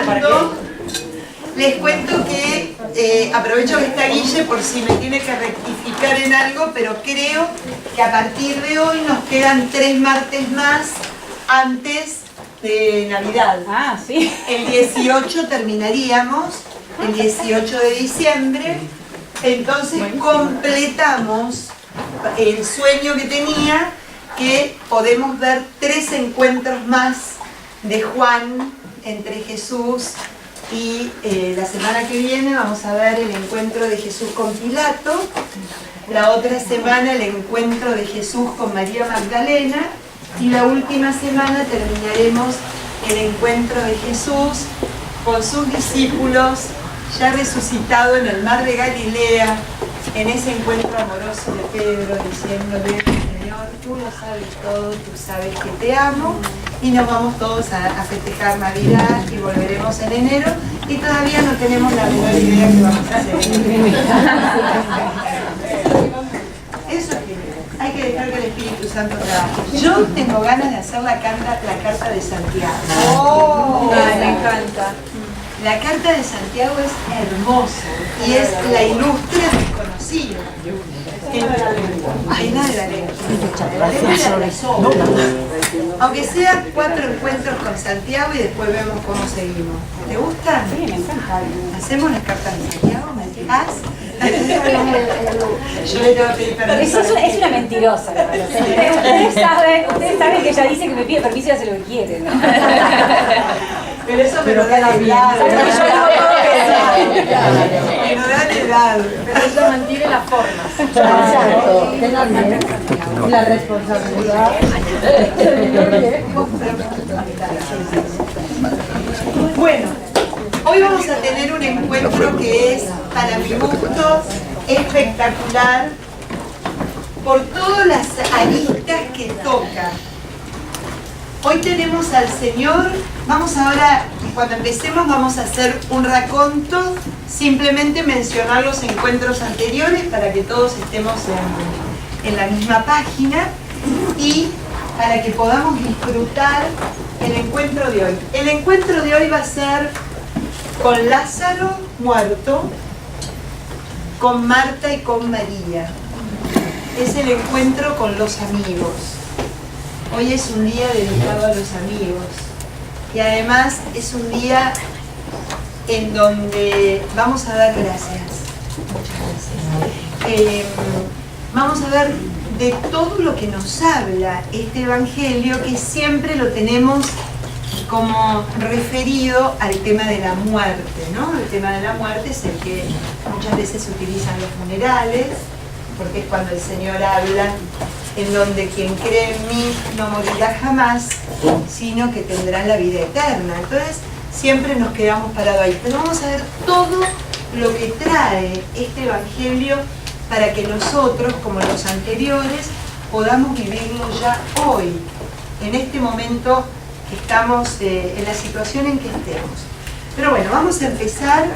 empezando, les cuento que aprovecho que está Guille por si me tiene que rectificar en algo, pero creo que a partir de hoy nos quedan 3 martes más antes de Navidad. Ah, sí. El 18 terminaríamos, el 18 de diciembre, entonces completamos el sueño que tenía, que podemos ver 3 encuentros más de Juan entre Jesús y la semana que viene vamos a ver el encuentro de Jesús con Pilato, la otra semana el encuentro de Jesús con María Magdalena y la última semana terminaremos el encuentro de Jesús con sus discípulos ya resucitado en el mar de Galilea, en ese encuentro amoroso de Pedro diciéndole: Señor, tú lo sabes todo, tú sabes que te amo. Y nos vamos todos a festejar Navidad y volveremos en enero y todavía no tenemos la menor idea que vamos a hacer. Eso es que hay que dejar que el Espíritu Santo trabaje. Yo tengo ganas de hacer la carta de Santiago. ¡Oh! Me encanta. La carta de Santiago es hermosa y es la ilustre desconocida. Llena de la lengua. Aunque sea 4 encuentros con Santiago y después vemos cómo seguimos. ¿Te gusta? Sí, me encanta. ¿Hacemos las cartas de Santiago? ¿Me dejas? Yo le tengo que pedir permiso. Es una mentirosa. Ustedes saben que ella dice que me pide permiso y hace lo que quiere, ¿no? Pero eso me lo da la edad. Me lo da la edad. Pero ella mantiene las formas. Exacto, la responsabilidad. Bueno, hoy vamos a tener un encuentro que es, para mi gusto, espectacular por todas las aristas que toca. Hoy tenemos al Señor. Vamos ahora, cuando empecemos, vamos a hacer un raconto, simplemente mencionar los encuentros anteriores para que todos estemos en la misma página y para que podamos disfrutar el encuentro de hoy. El encuentro de hoy va a ser con Lázaro muerto, con Marta y con María. Es el encuentro con los amigos. Hoy es un día dedicado a los amigos y además es un día en donde vamos a dar gracias. Muchas gracias. Vamos a ver de todo lo que nos habla este Evangelio, que siempre lo tenemos como referido al tema de la muerte, ¿no? El tema de la muerte es el que muchas veces se utilizan los funerales, porque es cuando el Señor habla en donde quien cree en mí no morirá jamás, sino que tendrá la vida eterna. Entonces siempre nos quedamos parados ahí. Pero vamos a ver todo lo que trae este Evangelio para que nosotros, como los anteriores, podamos vivirlo ya hoy, en este momento que estamos, en la situación en que estemos. Pero bueno, vamos a empezar.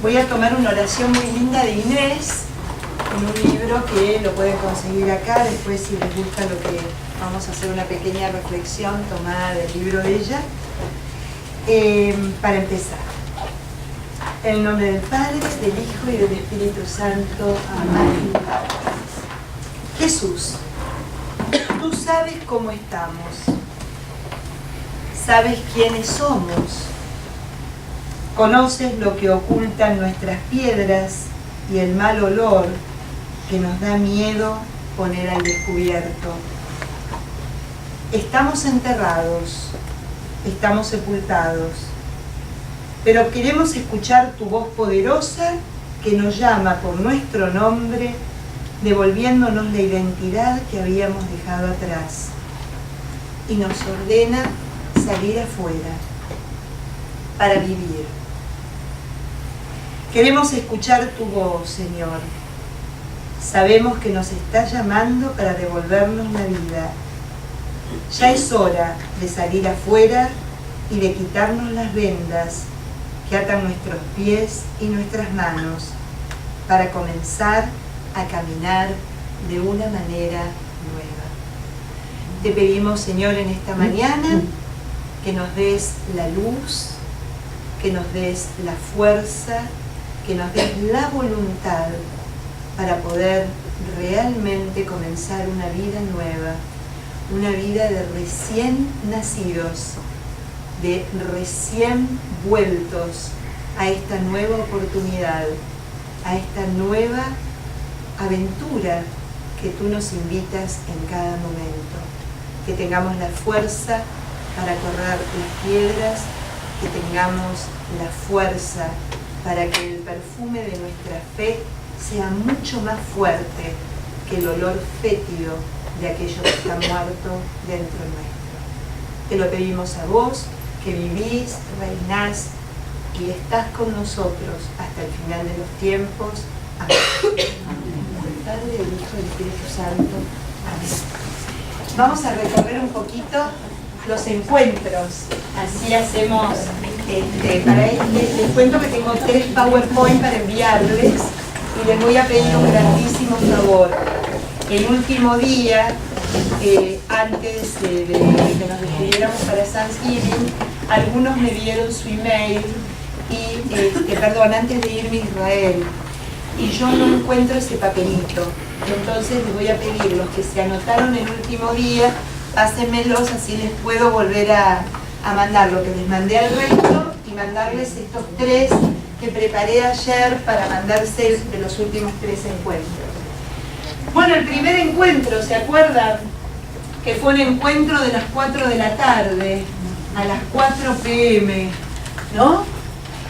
Voy a tomar una oración muy linda de Inés, en un libro que lo pueden conseguir acá. Después, si les gusta lo que vamos a hacer, una pequeña reflexión tomada del libro de ella. Para empezar, en el nombre del Padre, del Hijo y del Espíritu Santo. Amén. Jesús, tú sabes cómo estamos, sabes quiénes somos, conoces lo que ocultan nuestras piedras y el mal olor que nos da miedo poner al descubierto. Estamos enterrados, estamos sepultados, pero queremos escuchar tu voz poderosa que nos llama por nuestro nombre, devolviéndonos la identidad que habíamos dejado atrás y nos ordena salir afuera para vivir. Queremos escuchar tu voz, Señor. Sabemos que nos estás llamando para devolvernos la vida. Ya es hora de salir afuera y de quitarnos las vendas que atan nuestros pies y nuestras manos para comenzar a caminar de una manera nueva. Te pedimos, Señor, en esta mañana que nos des la luz, que nos des la fuerza, que nos des la voluntad para poder realmente comenzar una vida nueva, una vida de recién nacidos, de recién vueltos a esta nueva oportunidad, a esta nueva aventura que tú nos invitas en cada momento. Que tengamos la fuerza para correr las piedras, que tengamos la fuerza para que el perfume de nuestra fe sea mucho más fuerte que el olor fétido de aquello que está muerto dentro nuestro. Te lo pedimos a vos, que vivís, reinás y estás con nosotros hasta el final de los tiempos. Amén. Del Padre, del Hijo y del Espíritu Santo. Amén. Vamos a recorrer un poquito los encuentros. Así hacemos, para les cuento que tengo 3 PowerPoint para enviarles y les voy a pedir un grandísimo favor. El último día, antes de que nos despidiéramos para Thanksgiving, algunos me dieron su email y, antes de irme a Israel, y yo no encuentro ese papelito. Entonces les voy a pedir, los que se anotaron el último día, pásenmelos, así les puedo volver a mandar lo que les mandé al resto y mandarles estos 3 que preparé ayer para mandarse de los últimos 3 encuentros. Bueno, el primer encuentro, ¿se acuerdan? Que fue un encuentro de las 4 de la tarde, a las 4 p.m., ¿no?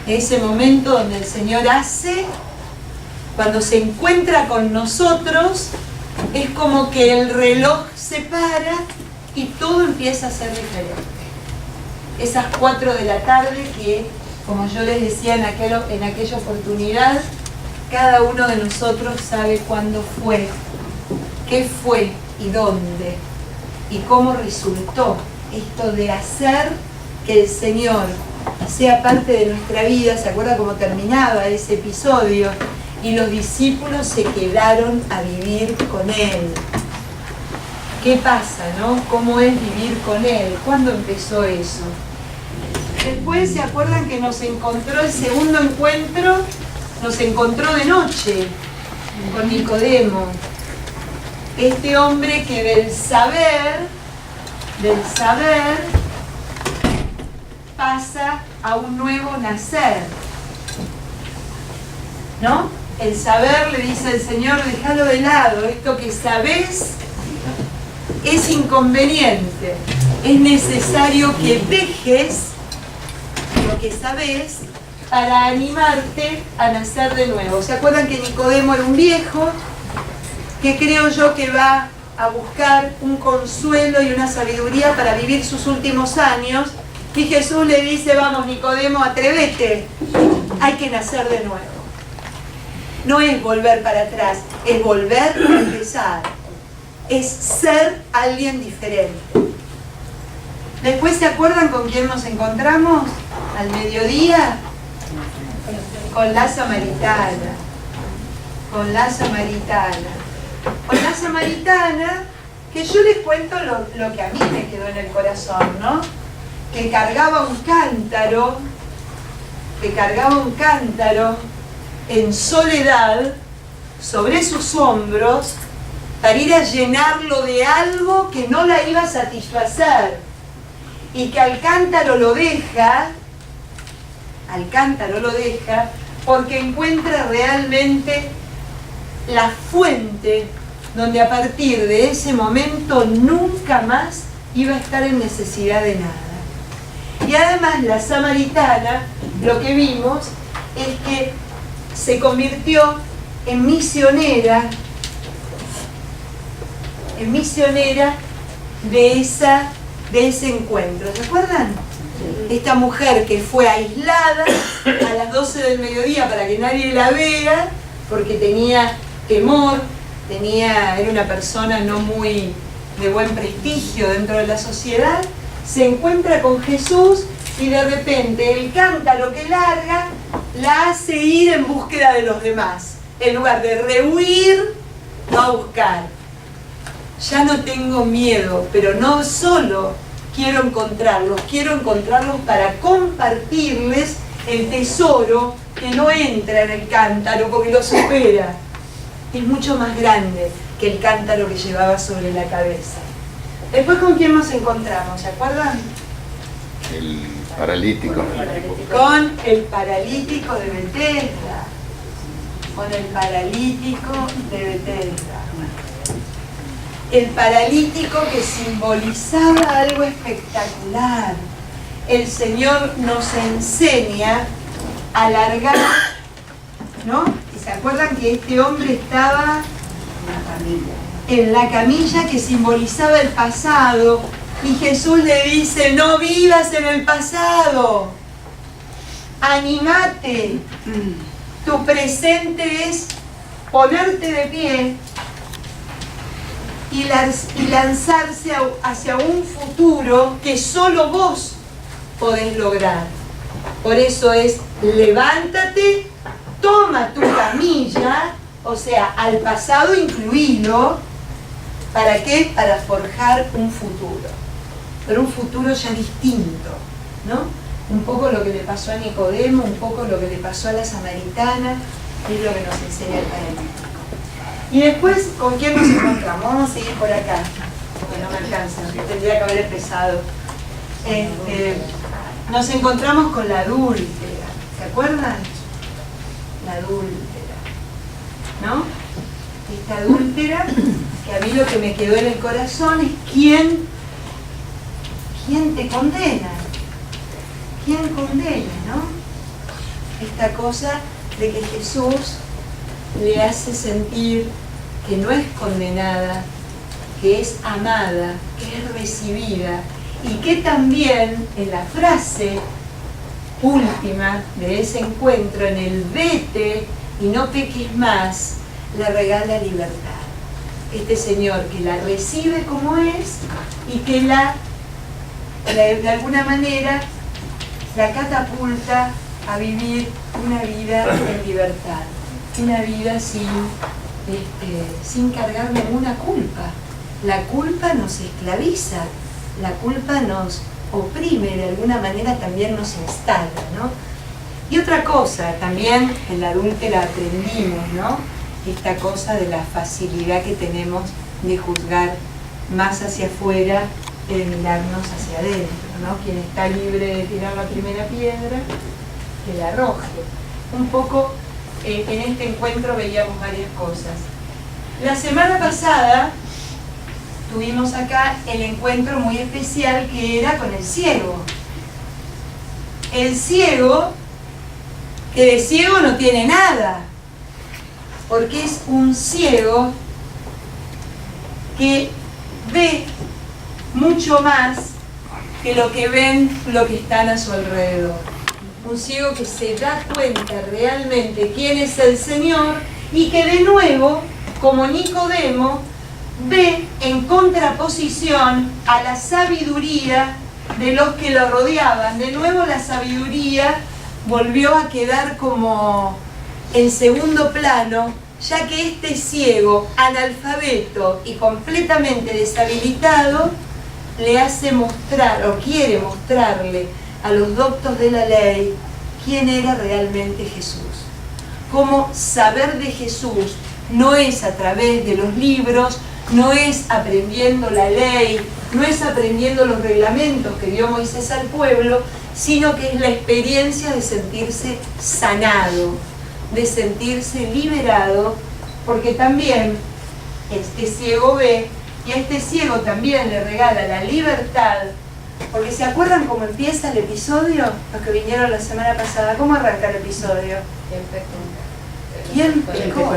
Ese momento donde el Señor hace, cuando se encuentra con nosotros, es como que el reloj se para y todo empieza a ser diferente. Esas 4 de la tarde que, como yo les decía en aquella oportunidad, cada uno de nosotros sabe cuándo fue, qué fue y dónde, y cómo resultó esto de hacer que el Señor sea parte de nuestra vida. ¿Se acuerda cómo terminaba ese episodio? Y los discípulos se quedaron a vivir con Él. ¿Qué pasa, no? ¿Cómo es vivir con Él? ¿Cuándo empezó eso? Después, ¿se acuerdan que nos encontró el segundo encuentro? Nos encontró de noche con Nicodemo. Este hombre que del saber, pasa a un nuevo nacer. ¿No? El saber, le dice el Señor, déjalo de lado, esto que sabés es inconveniente. Es necesario que dejes lo que sabés para animarte a nacer de nuevo. ¿Se acuerdan que Nicodemo era un viejo que creo yo que va a buscar un consuelo y una sabiduría para vivir sus últimos años? Y Jesús le dice, vamos Nicodemo, atrévete, hay que nacer de nuevo. No es volver para atrás, es volver a empezar. Es ser alguien diferente. Después, ¿se acuerdan con quién nos encontramos al mediodía? Con la samaritana. Con la samaritana. Con la samaritana, que yo les cuento lo que a mí me quedó en el corazón, ¿no? Que cargaba un cántaro en soledad sobre sus hombros para ir a llenarlo de algo que no la iba a satisfacer, y que al cántaro lo deja porque encuentra realmente la fuente donde a partir de ese momento nunca más iba a estar en necesidad de nada. Y además la samaritana, lo que vimos es que se convirtió en misionera de ese encuentro. ¿Se acuerdan? Esta mujer que fue aislada a las 12 del mediodía para que nadie la vea, porque tenía temor, era una persona no muy de buen prestigio dentro de la sociedad, se encuentra con Jesús y de repente el cántaro que larga la hace ir en búsqueda de los demás. En lugar de rehuir, va a buscar. Ya no tengo miedo, pero no solo quiero encontrarlos para compartirles el tesoro que no entra en el cántaro porque lo supera. Es mucho más grande que el cántaro que llevaba sobre la cabeza. Después, ¿con quién nos encontramos? ¿Se acuerdan? El paralítico. Con el paralítico de Betesda. Con el paralítico de Betesda. El paralítico que simbolizaba algo espectacular. El Señor nos enseña a alargar, ¿no? ¿Y se acuerdan que este hombre estaba en la camilla que simbolizaba el pasado? Y Jesús le dice, no vivas en el pasado, animate. Tu presente es ponerte de pie y lanzarse hacia un futuro que solo vos podés lograr. Por eso es, levántate, toma tu camilla, o sea, al pasado incluido. ¿Para qué? Para forjar un futuro. Pero un futuro ya distinto, ¿no? Un poco lo que le pasó a Nicodemo, un poco lo que le pasó a la samaritana, es lo que nos enseña el paralítico. Y después, ¿con quién nos encontramos? Vamos a seguir por acá. Bueno, no me alcanza, tendría que haber empezado. Nos encontramos con la adúltera. ¿Se acuerdan? La adúltera, ¿no? Esta adúltera, que a mí lo que me quedó en el corazón es ¿quién te condena? ¿Quién condena, no? Esta cosa de que Jesús le hace sentir que no es condenada, que es amada, que es recibida, y que también en la frase última de ese encuentro, en el vete y no peques más, le regala libertad. Este Señor que la recibe como es y que de alguna manera la catapulta a vivir una vida en libertad, una vida sin cargar ninguna culpa. La culpa nos esclaviza, la culpa nos oprime, de alguna manera también nos instala, ¿no? Y otra cosa, también en la adúltera aprendimos, ¿no? Esta cosa de la facilidad que tenemos de juzgar más hacia afuera, de mirarnos hacia adentro, ¿no? Quien está libre de tirar la primera piedra, que la arroje. Un poco en este encuentro veíamos varias cosas. La semana pasada tuvimos acá el encuentro muy especial que era con el ciego. El ciego, que de ciego no tiene nada, porque es un ciego que ve mucho más que lo que ven lo que están a su alrededor. Un ciego que se da cuenta realmente quién es el Señor y que de nuevo, como Nicodemo, ve en contraposición a la sabiduría de los que lo rodeaban. De nuevo la sabiduría volvió a quedar como en segundo plano, ya que este ciego, analfabeto y completamente deshabilitado, le hace mostrar, o quiere mostrarle a los doctos de la ley quién era realmente Jesús. Cómo saber de Jesús no es a través de los libros, no es aprendiendo la ley, no es aprendiendo los reglamentos que dio Moisés al pueblo, sino que es la experiencia de sentirse sanado, de sentirse liberado, porque también este ciego ve, y a este ciego también le regala la libertad, porque ¿se acuerdan cómo empieza el episodio? Los que vinieron la semana pasada, ¿cómo arranca el episodio? ¿Quién pecó?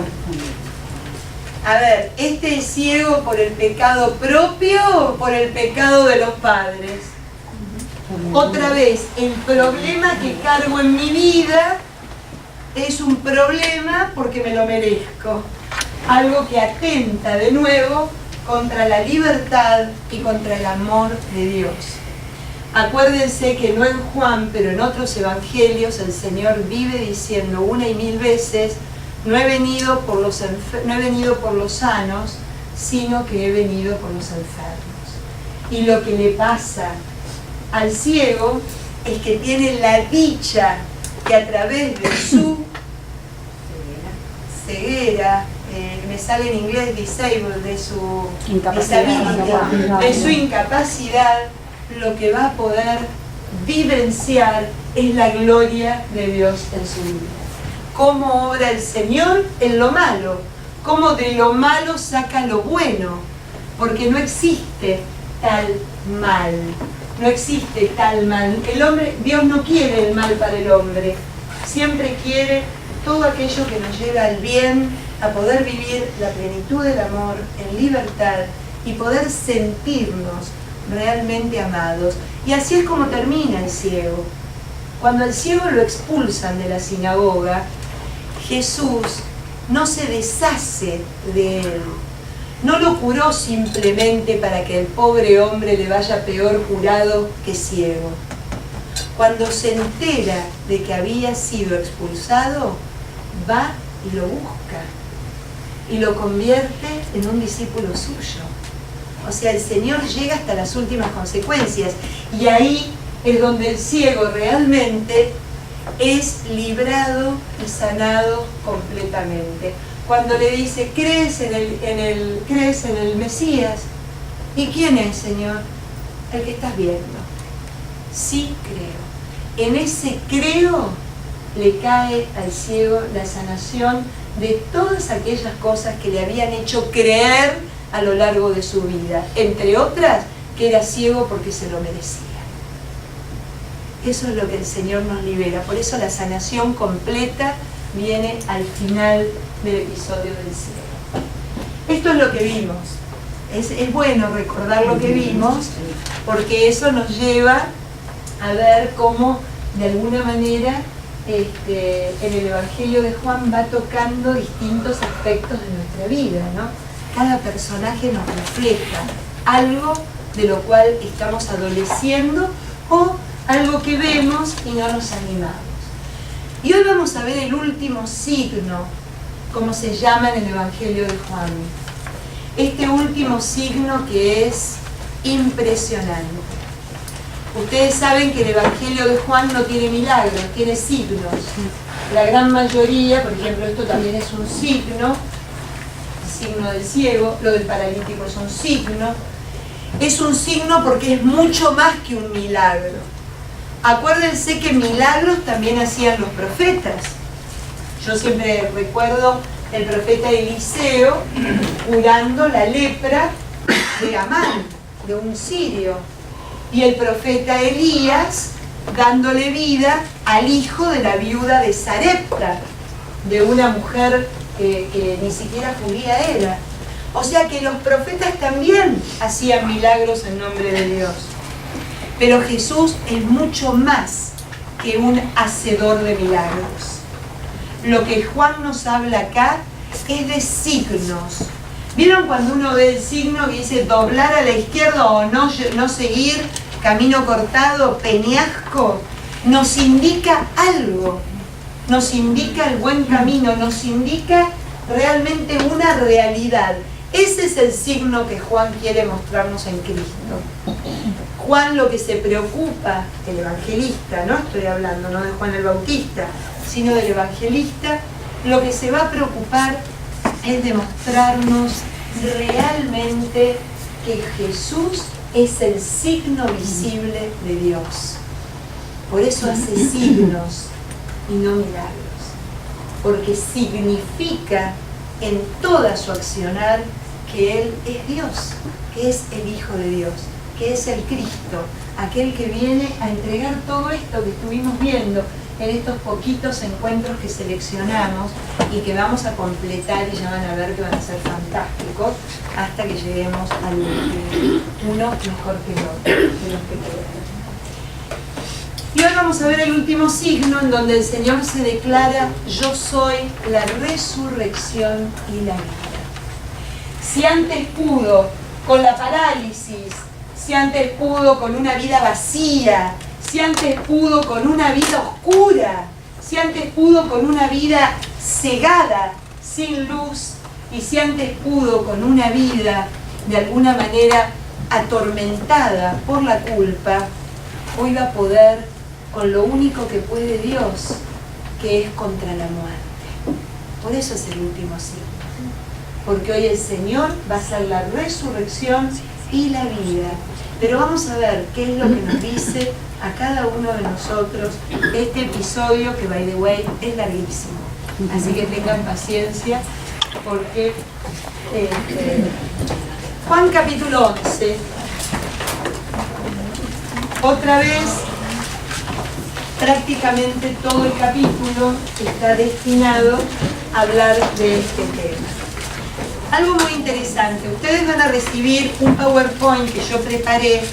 A ver, ¿este es ciego por el pecado propio o por el pecado de los padres? Otra vez, el problema que cargo en mi vida es un problema porque me lo merezco. Algo que atenta de nuevo contra la libertad y contra el amor de Dios. Acuérdense que no en Juan, pero en otros evangelios el Señor vive diciendo una y mil veces: no he venido por los sanos, sino que he venido por los enfermos. Y lo que le pasa al ciego es que tiene la dicha que a través de su ceguera, me sale en inglés disabled, de su incapacidad, de su incapacidad, lo que va a poder vivenciar es la gloria de Dios en su vida. Cómo obra el Señor en lo malo, cómo de lo malo saca lo bueno, porque no existe tal mal, no existe tal mal. El hombre, Dios no quiere el mal para el hombre, siempre quiere todo aquello que nos lleva al bien, a poder vivir la plenitud del amor en libertad y poder sentirnos realmente amados. Y así es como termina el ciego. Cuando al ciego lo expulsan de la sinagoga, Jesús no se deshace de él. No lo curó simplemente para que el pobre hombre le vaya peor curado que ciego. Cuando se entera de que había sido expulsado, va y lo busca y lo convierte en un discípulo suyo. O sea, el Señor llega hasta las últimas consecuencias, y ahí es donde el ciego realmente es librado y sanado completamente. Cuando le dice, ¿crees en el Mesías? ¿Y quién es, Señor? El que estás viendo. Sí, creo. En ese creo le cae al ciego la sanación de todas aquellas cosas que le habían hecho creer a lo largo de su vida, entre otras, que era ciego porque se lo merecía. Eso es lo que el Señor nos libera. Por eso la sanación completa viene al final del episodio del ciego. Esto es lo que vimos. Es bueno recordar lo que vimos, porque eso nos lleva a ver cómo, de alguna manera, en el Evangelio de Juan va tocando distintos aspectos de nuestra vida, ¿no? Cada personaje nos refleja algo de lo cual estamos adoleciendo o algo que vemos y no nos animamos. Y hoy vamos a ver el último signo, como se llama en el Evangelio de Juan. Este último signo que es impresionante. Ustedes saben que el Evangelio de Juan no tiene milagros, tiene signos. La gran mayoría, por ejemplo, esto también es un signo, el signo del ciego, lo del paralítico es un signo. Es un signo porque es mucho más que un milagro. Acuérdense que milagros también hacían los profetas. Yo siempre recuerdo el profeta Eliseo curando la lepra de Amán, de un sirio. Y el profeta Elías dándole vida al hijo de la viuda de Sarepta, de una mujer que ni siquiera judía era. O sea que los profetas también hacían milagros en nombre de Dios. Pero Jesús es mucho más que un hacedor de milagros. Lo que Juan nos habla acá es de signos. ¿Vieron cuando uno ve el signo que dice doblar a la izquierda o no seguir, camino cortado, peñasco? Nos indica algo, nos indica el buen camino, nos indica realmente una realidad. Ese es el signo que Juan quiere mostrarnos en Cristo. Juan lo que se preocupa, el evangelista, no estoy hablando no de Juan el Bautista, sino del evangelista, lo que se va a preocupar es de mostrarnos realmente que Jesús es el signo visible de Dios. Por eso hace signos y no milagros, porque significa en toda su accionar que Él es Dios, que es el Hijo de Dios, que es el Cristo, aquel que viene a entregar todo esto que estuvimos viendo en estos poquitos encuentros que seleccionamos y que vamos a completar, y ya van a ver que van a ser fantásticos hasta que lleguemos al último, uno mejor que el otro, de los que quedan. Y hoy vamos a ver el último signo en donde el Señor se declara: yo soy la resurrección y la vida. Si antes pudo con la parálisis, si antes pudo con una vida vacía, si antes pudo con una vida oscura, si antes pudo con una vida cegada, sin luz, y si antes pudo con una vida de alguna manera atormentada por la culpa, hoy va a poder con lo único que puede Dios, que es contra la muerte. Por eso es el último signo. Porque hoy el Señor va a ser la resurrección y la vida. Pero vamos a ver qué es lo que nos dice a cada uno de nosotros este episodio, que by the way es larguísimo. Así que tengan paciencia, porque Juan capítulo 11, otra vez prácticamente todo el capítulo está destinado a hablar de este tema. Algo muy interesante, ustedes van a recibir un PowerPoint que yo preparé,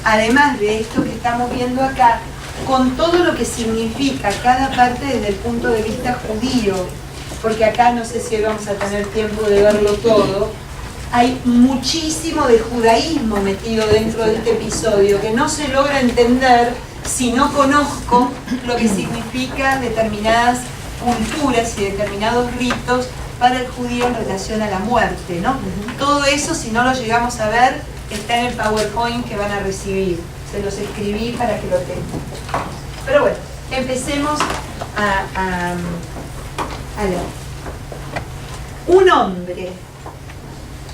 además de esto que estamos viendo acá, con todo lo que significa cada parte desde el punto de vista judío, porque acá no sé si hoy vamos a tener tiempo de verlo todo. Hay muchísimo de judaísmo metido dentro de este episodio que no se logra entender si no conozco lo que significa determinadas culturas y determinados ritos para el judío en relación a la muerte, ¿no? Todo eso, si no lo llegamos a ver, está en el PowerPoint que van a recibir. Se los escribí para que lo tengan. Pero bueno, empecemos a leer. Un hombre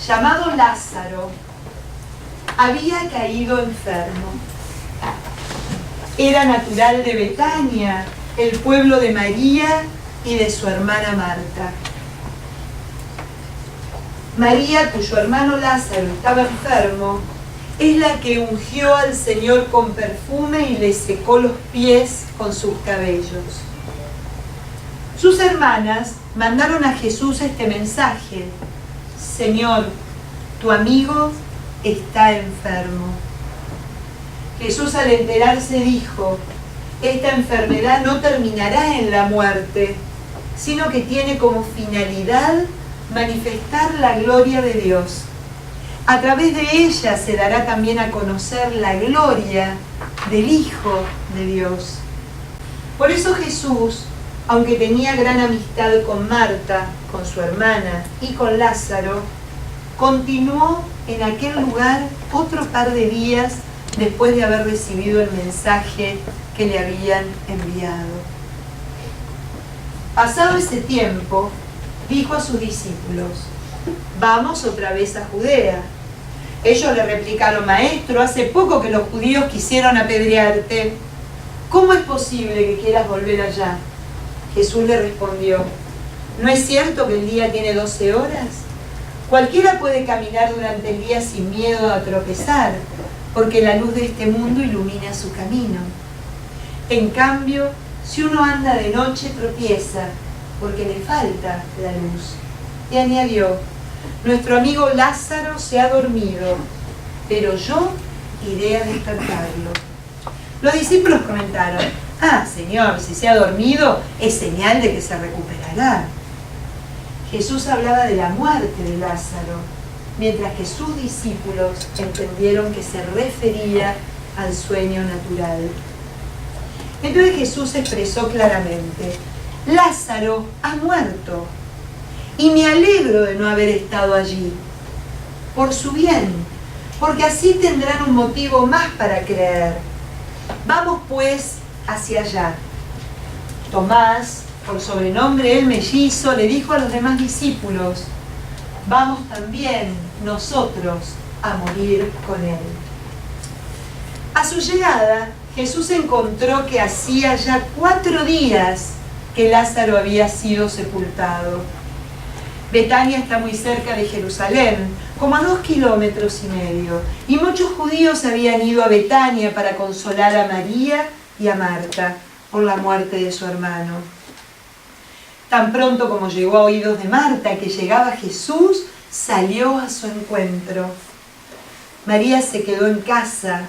llamado Lázaro había caído enfermo. Era natural de Betania, el pueblo de María y de su hermana Marta. María, cuyo hermano Lázaro estaba enfermo, es la que ungió al Señor con perfume y le secó los pies con sus cabellos. Sus hermanas mandaron a Jesús este mensaje: Señor, tu amigo está enfermo. Jesús, al enterarse, dijo: esta enfermedad no terminará en la muerte, sino que tiene como finalidad manifestar la gloria de Dios. A través de ella se dará también a conocer la gloria del Hijo de Dios. Por eso Jesús, aunque tenía gran amistad con Marta, con su hermana y con Lázaro, continuó en aquel lugar otro par de días después de haber recibido el mensaje que le habían enviado. Pasado ese tiempo, dijo a sus discípulos: vamos otra vez a Judea. Ellos le replicaron: Maestro, hace poco que los judíos quisieron apedrearte. ¿Cómo es posible que quieras volver allá? Jesús le respondió: ¿no es cierto que el día tiene 12 horas? Cualquiera puede caminar durante el día sin miedo a tropezar, porque la luz de este mundo ilumina su camino. En cambio, si uno anda de noche, tropieza, porque le falta la luz. Y añadió: nuestro amigo Lázaro se ha dormido, pero yo iré a despertarlo. Los discípulos comentaron: ah, Señor, si se ha dormido, es señal de que se recuperará. Jesús hablaba de la muerte de Lázaro, mientras que sus discípulos entendieron que se refería al sueño natural. Entonces Jesús expresó claramente: Lázaro ha muerto, y me alegro de no haber estado allí, por su bien, porque así tendrán un motivo más para creer. Vamos pues hacia allá. Tomás, por sobrenombre el mellizo, le dijo a los demás discípulos: vamos también nosotros a morir con él. A su llegada, Jesús encontró que hacía ya 4 días que Lázaro había sido sepultado. Betania está muy cerca de Jerusalén, como a 2,5 kilómetros, y muchos judíos habían ido a Betania para consolar a María y a Marta por la muerte de su hermano. Tan pronto como llegó a oídos de Marta que llegaba Jesús, salió a su encuentro. María se quedó en casa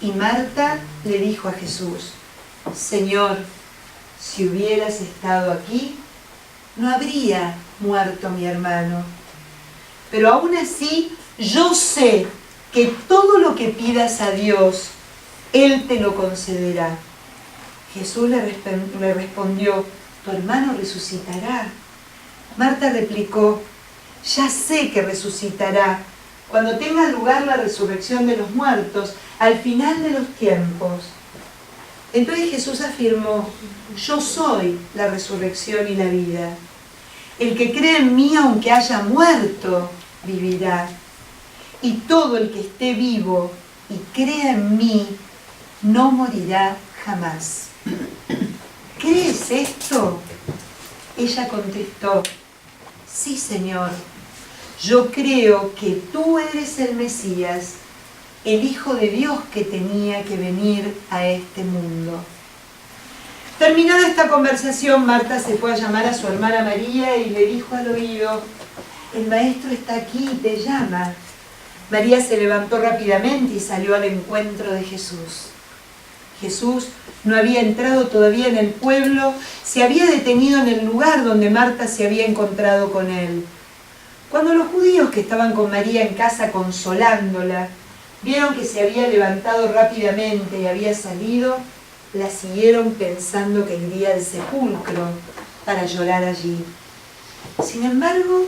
y Marta le dijo a Jesús: Señor, si hubieras estado aquí, no habría muerto mi hermano. Pero aún así, yo sé que todo lo que pidas a Dios, Él te lo concederá. Jesús le respondió: tu hermano resucitará. Marta replicó: ya sé que resucitará cuando tenga lugar la resurrección de los muertos, al final de los tiempos. Entonces Jesús afirmó: yo soy la resurrección y la vida. El que cree en mí, aunque haya muerto, vivirá. Y todo el que esté vivo y crea en mí, no morirá jamás. ¿Crees esto? Ella contestó: sí, Señor. Yo creo que tú eres el Mesías, el Hijo de Dios que tenía que venir a este mundo. Terminada esta conversación, Marta se fue a llamar a su hermana María y le dijo al oído: el maestro está aquí y te llama. María se levantó rápidamente y salió al encuentro de Jesús. Jesús no había entrado todavía en el pueblo, se había detenido en el lugar donde Marta se había encontrado con él. Cuando los judíos que estaban con María en casa consolándola, vieron que se había levantado rápidamente y había salido, la siguieron pensando que iría al sepulcro para llorar allí. Sin embargo,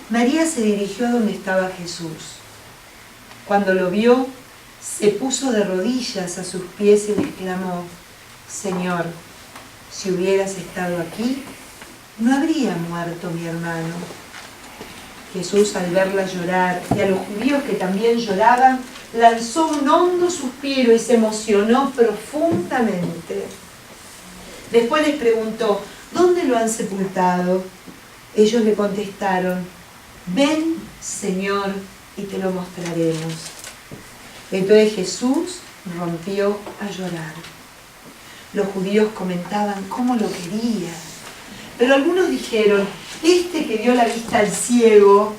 María se dirigió a donde estaba Jesús. Cuando lo vio, se puso de rodillas a sus pies y le exclamó: Señor, si hubieras estado aquí, no habría muerto mi hermano. Jesús, al verla llorar y a los judíos que también lloraban, lanzó un hondo suspiro y se emocionó profundamente. Después les preguntó: ¿dónde lo han sepultado? Ellos le contestaron: ven, Señor, y te lo mostraremos. Entonces Jesús rompió a llorar. Los judíos comentaban cómo lo quería, pero algunos dijeron: este que dio la vista al ciego,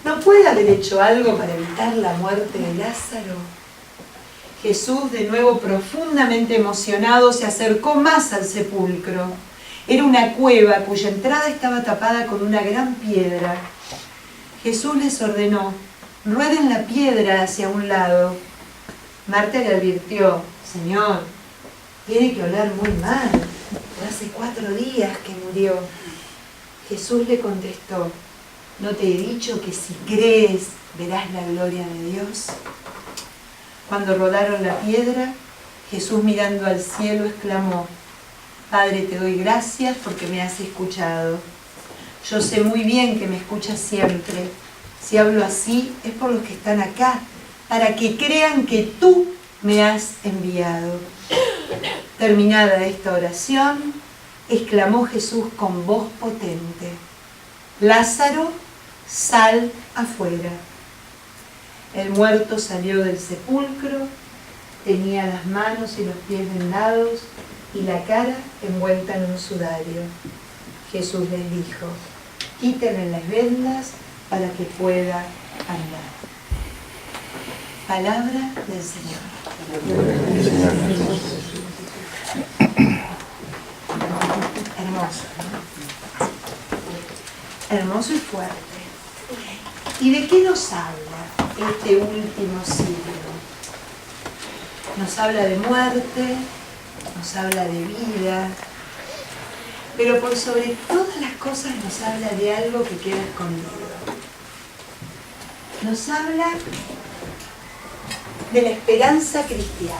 ¿no puede haber hecho algo para evitar la muerte de Lázaro? Jesús, de nuevo profundamente emocionado, se acercó más al sepulcro. Era una cueva cuya entrada estaba tapada con una gran piedra. Jesús les ordenó: rueden la piedra hacia un lado. Marta le advirtió: Señor, tiene que oler muy mal. Hace 4 días que murió. Jesús le contestó: ¿no te he dicho que si crees verás la gloria de Dios? Cuando rodaron la piedra, Jesús, mirando al cielo, exclamó: Padre, te doy gracias porque me has escuchado. Yo sé muy bien que me escuchas siempre. Si hablo así es por los que están acá, para que crean que tú me has enviado. Terminada esta oración, exclamó Jesús con voz potente: Lázaro, sal afuera. El muerto salió del sepulcro, tenía las manos y los pies vendados y la cara envuelta en un sudario. Jesús les dijo: quítenle las vendas para que pueda andar. Palabra del Señor. Hermoso, ¿no? Hermoso y fuerte. ¿Y de qué nos habla este último siglo? Nos habla de muerte, nos habla de vida, pero por sobre todas las cosas nos habla de algo que queda escondido. Nos habla de la esperanza cristiana.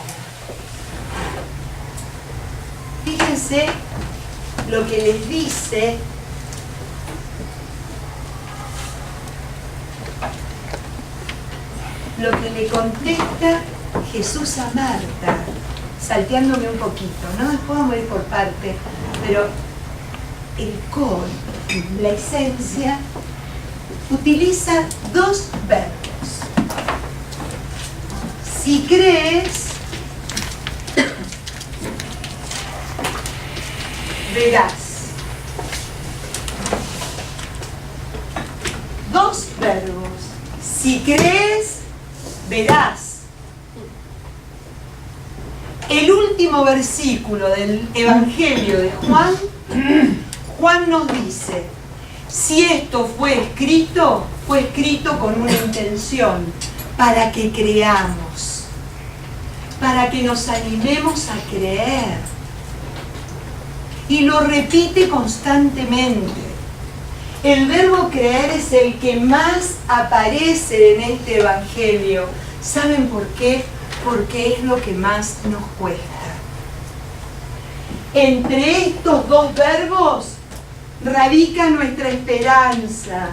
Fíjense lo que les dice lo que le contesta Jesús a Marta, salteándome un poquito, ¿no? Después vamos a ir por parte, pero el core, la esencia, utiliza 2 verbos. Si crees, verás. 2 verbos. Si crees, verás. El último versículo del Evangelio de Juan, Juan nos dice: si esto fue escrito con una intención, para que creamos, para que nos animemos a creer. Y lo repite constantemente. El verbo creer es el que más aparece en este evangelio. ¿Saben por qué? Porque es lo que más nos cuesta. Entre estos dos verbos radica nuestra esperanza.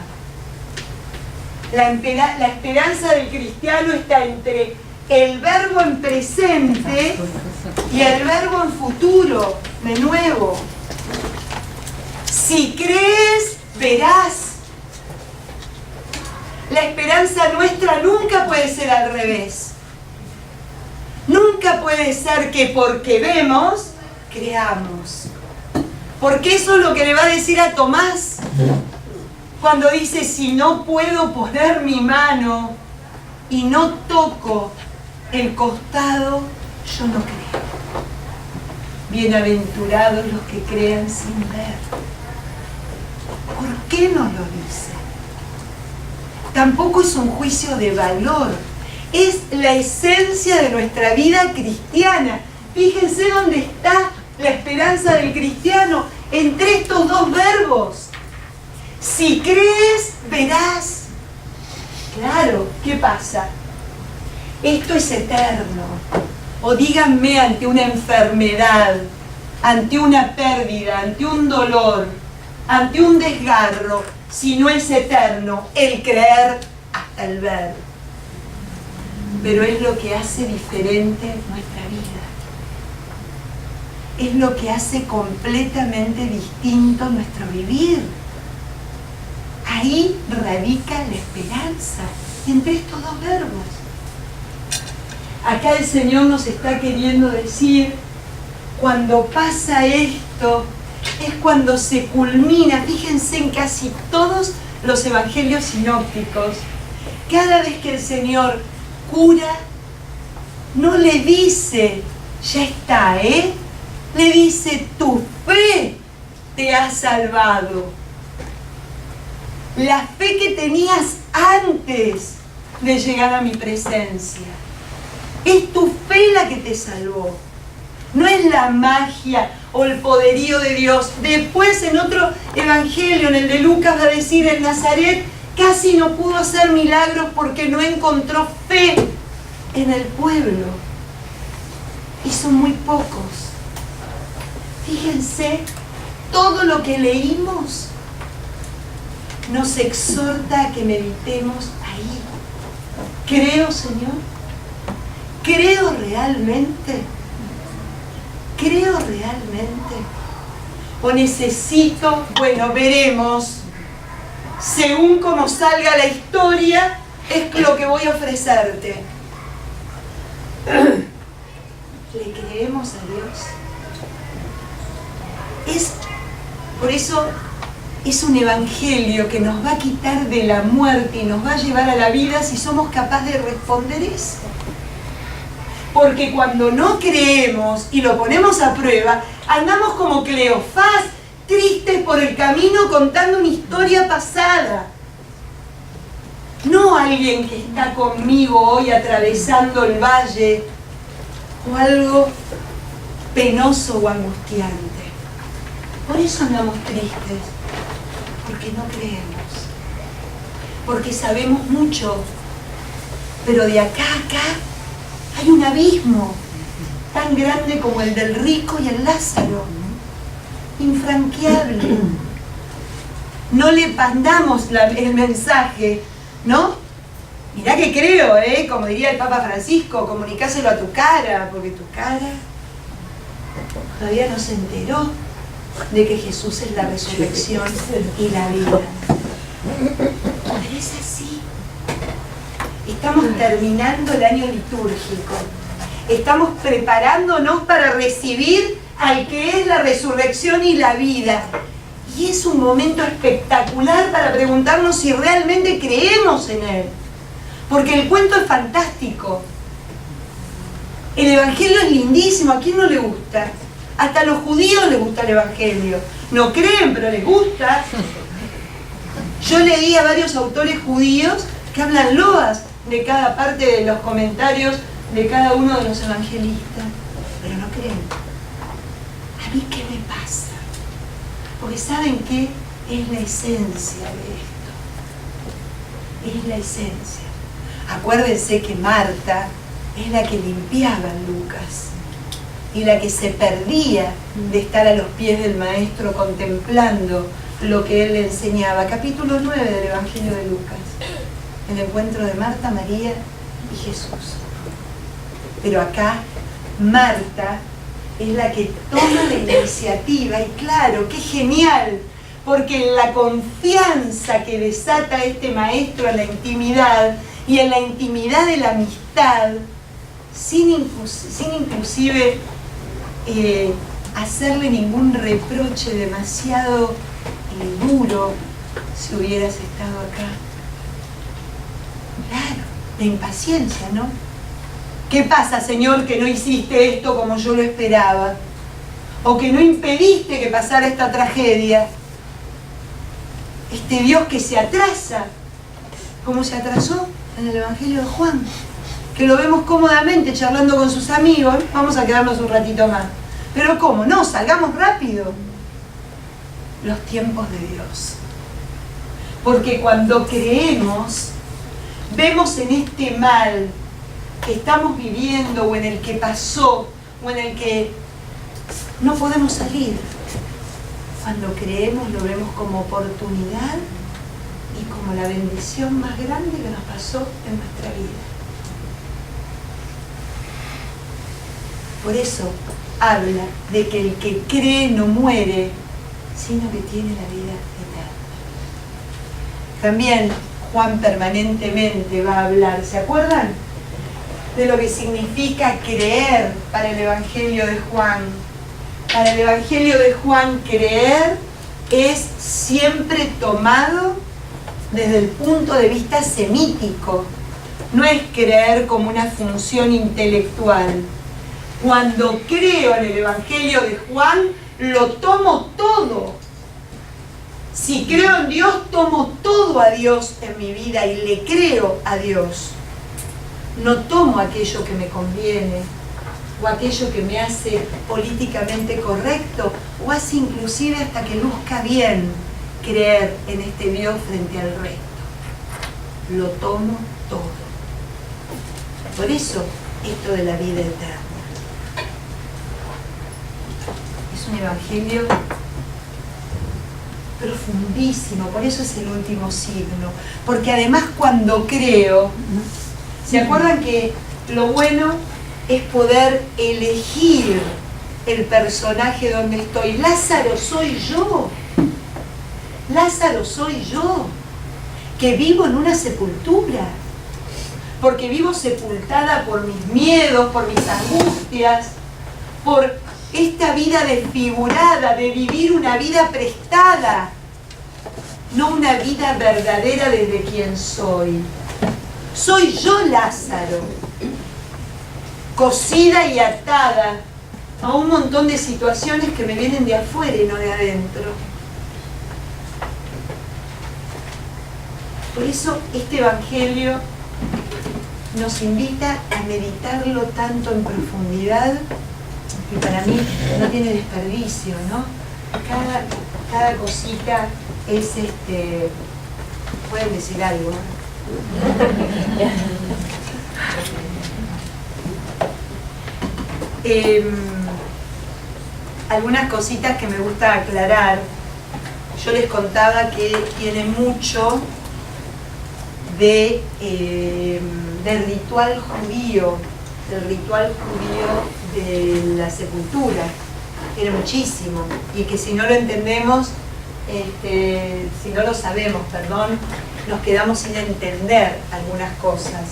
La esperanza del cristiano está entre el verbo en presente y el verbo en futuro, de nuevo. Si crees, verás. La esperanza nuestra nunca puede ser al revés. Nunca puede ser que porque vemos, creamos. Porque eso es lo que le va a decir a Tomás cuando dice, si no puedo poner mi mano y no toco el costado, yo no creo. Bienaventurados los que crean sin ver. ¿Por qué nos lo dice? Tampoco es un juicio de valor. Es la esencia de nuestra vida cristiana. Fíjense dónde está la esperanza del cristiano, entre estos dos verbos. Si crees, verás. Claro, ¿qué pasa? Esto es eterno. O díganme, ante una enfermedad, ante una pérdida, ante un dolor, ante un desgarro, si no es eterno, el creer hasta el ver. Pero es lo que hace diferente nuestra vida. Es lo que hace completamente distinto nuestro vivir. Ahí radica la esperanza, entre estos dos verbos. Acá el Señor nos está queriendo decir, cuando pasa esto, es cuando se culmina. Fíjense en casi todos los evangelios sinópticos, cada vez que el Señor cura, no le dice, ya está, le dice, tu fe te ha salvado. La fe que tenías antes de llegar a mi presencia. Es tu fe la que te salvó. No es la magia o el poderío de Dios. Después en otro evangelio, en el de Lucas, va a decir, en Nazaret casi no pudo hacer milagros porque no encontró fe en el pueblo. Y son muy pocos. Fíjense, todo lo que leímos nos exhorta a que meditemos ahí. ¿Creo, Señor? ¿Creo realmente? ¿Creo realmente? ¿O necesito? Bueno, veremos. Según como salga la historia, es lo que voy a ofrecerte. ¿Le creemos a Dios? Por eso es un evangelio que nos va a quitar de la muerte y nos va a llevar a la vida si somos capaces de responder eso. Porque cuando no creemos y lo ponemos a prueba, andamos como Cleofás, tristes por el camino contando una historia pasada. No alguien que está conmigo hoy atravesando el valle o algo penoso o angustiante. Por eso andamos tristes, porque no creemos. Porque sabemos mucho, pero de acá a acá hay un abismo tan grande como el del rico y el Lázaro, infranqueable. No le mandamos el mensaje, ¿no? Mirá que creo, como diría el Papa Francisco, comunicáselo a tu cara, porque tu cara todavía no se enteró de que Jesús es la resurrección y la vida. Pero es así. Estamos terminando el año litúrgico. Estamos preparándonos para recibir al que es la resurrección y la vida. Y es un momento espectacular para preguntarnos si realmente creemos en Él. Porque el cuento es fantástico. El Evangelio es lindísimo. ¿A quién no le gusta? Hasta a los judíos les gusta el Evangelio. No creen, pero les gusta. Yo leí a varios autores judíos que hablan loas de cada parte de los comentarios de cada uno de los evangelistas, pero no creen. ¿A mí qué me pasa? Porque ¿saben qué? es la esencia de esto. Es la esencia. Acuérdense que Marta es la que limpiaba a Lucas y la que se perdía de estar a los pies del maestro contemplando lo que él le enseñaba. Capítulo 9 del Evangelio de Lucas. El encuentro de Marta, María y Jesús. Pero acá Marta es la que toma la iniciativa, y claro, qué genial, porque en la confianza que desata este maestro en la intimidad y en la intimidad de la amistad, sin inclusive hacerle ningún reproche demasiado duro, si hubieras estado acá. Claro, la impaciencia, ¿no? ¿Qué pasa, Señor, que no hiciste esto como yo lo esperaba? O que no impediste que pasara esta tragedia. Este Dios que se atrasa, como se atrasó en el Evangelio de Juan, que lo vemos cómodamente charlando con sus amigos. Vamos a quedarnos un ratito más. Pero ¿cómo? No, salgamos rápido. Los tiempos de Dios. Porque cuando creemos, vemos en este mal que estamos viviendo, o en el que pasó, o en el que no podemos salir. Cuando creemos, lo vemos como oportunidad y como la bendición más grande que nos pasó en nuestra vida. Por eso habla de que el que cree no muere, sino que tiene la vida eterna. También Juan permanentemente va a hablar, ¿se acuerdan? De lo que significa creer para el Evangelio de Juan. Para el Evangelio de Juan, creer es siempre tomado desde el punto de vista semítico. No es creer como una función intelectual. Cuando creo en el Evangelio de Juan, lo tomo todo. Si creo en Dios, tomo todo a Dios en mi vida y le creo a Dios. No tomo aquello que me conviene, o aquello que me hace políticamente correcto, o hace inclusive hasta que luzca bien creer en este Dios frente al resto. Lo tomo todo. Por eso, esto de la vida eterna. Es un evangelio profundísimo, por eso es el último signo. Porque además cuando creo, ¿se acuerdan que lo bueno es poder elegir el personaje donde estoy? Lázaro soy yo. Lázaro soy yo, que vivo en una sepultura, porque vivo sepultada por mis miedos, por mis angustias, por esta vida desfigurada, de vivir una vida prestada, no una vida verdadera desde quien soy. Soy yo Lázaro, cosida y atada a un montón de situaciones que me vienen de afuera y no de adentro. Por eso este evangelio nos invita a meditarlo tanto en profundidad, que para mí no tiene desperdicio, ¿no? Cada cosita es pueden decir algo, ¿no? Algunas cositas que me gusta aclarar. Yo les contaba que tiene mucho del ritual judío, de la sepultura. Tiene muchísimo, y que si no lo entendemos, si no lo sabemos, perdón, nos quedamos sin entender algunas cosas.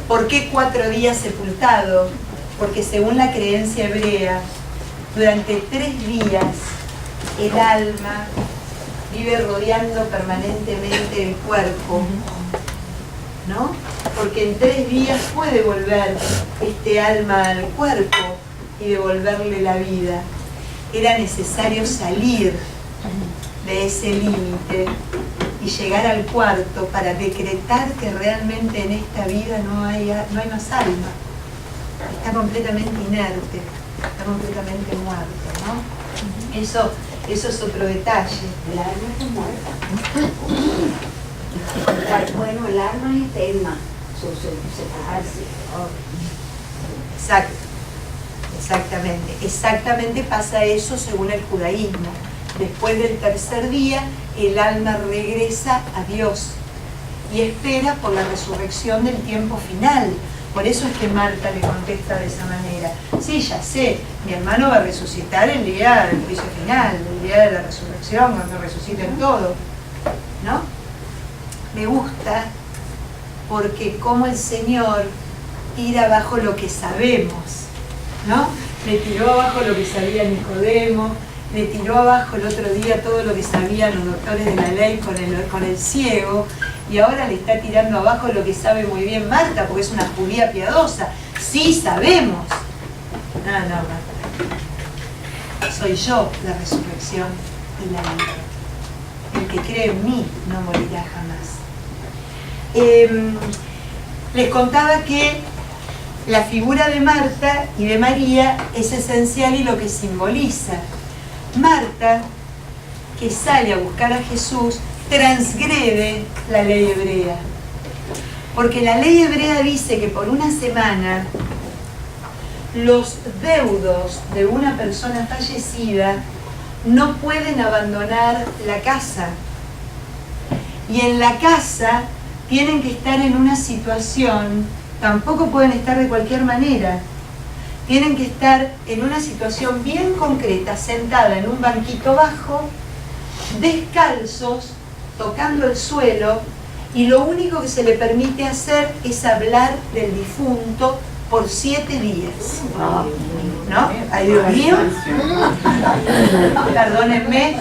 ¿Por qué 4 días sepultado? Porque según la creencia hebrea, durante 3 días el alma vive rodeando permanentemente el cuerpo, ¿no? Porque en 3 días puede volver este alma al cuerpo y devolverle la vida. Era necesario salir de ese límite y llegar al cuarto para decretar que realmente en esta vida no hay más alma. Está completamente inerte, está completamente muerto, ¿no? Eso es otro detalle. El alma está muerta. Bueno, el alma es eterna. Exacto. Exactamente pasa eso según el judaísmo. Después del tercer día, el alma regresa a Dios y espera por la resurrección del tiempo final. Por eso es que Marta le contesta de esa manera. Sí, ya sé, mi hermano va a resucitar el día del juicio final, el día de la resurrección, cuando resuciten todo, ¿no? Me gusta porque como el Señor tira abajo lo que sabemos, ¿no? Le tiró abajo lo que sabía Nicodemo, le tiró abajo el otro día todo lo que sabían los doctores de la ley con el ciego, y ahora le está tirando abajo lo que sabe muy bien Marta, porque es una judía piadosa. Sí, sabemos. No, Marta. Soy yo la resurrección y la vida. El que cree en mí no morirá jamás. Les contaba que la figura de Marta y de María es esencial y lo que simboliza. Marta, que sale a buscar a Jesús, transgrede la ley hebrea. Porque la ley hebrea dice que por una semana los deudos de una persona fallecida no pueden abandonar la casa. Y en la casa tienen que estar en una situación, tampoco pueden estar de cualquier manera. Tienen que estar en una situación bien concreta, sentada en un banquito bajo, descalzos, tocando el suelo, y lo único que se le permite hacer es hablar del difunto por 7 días. ¿No? Ay, Dios mío. Perdónenme,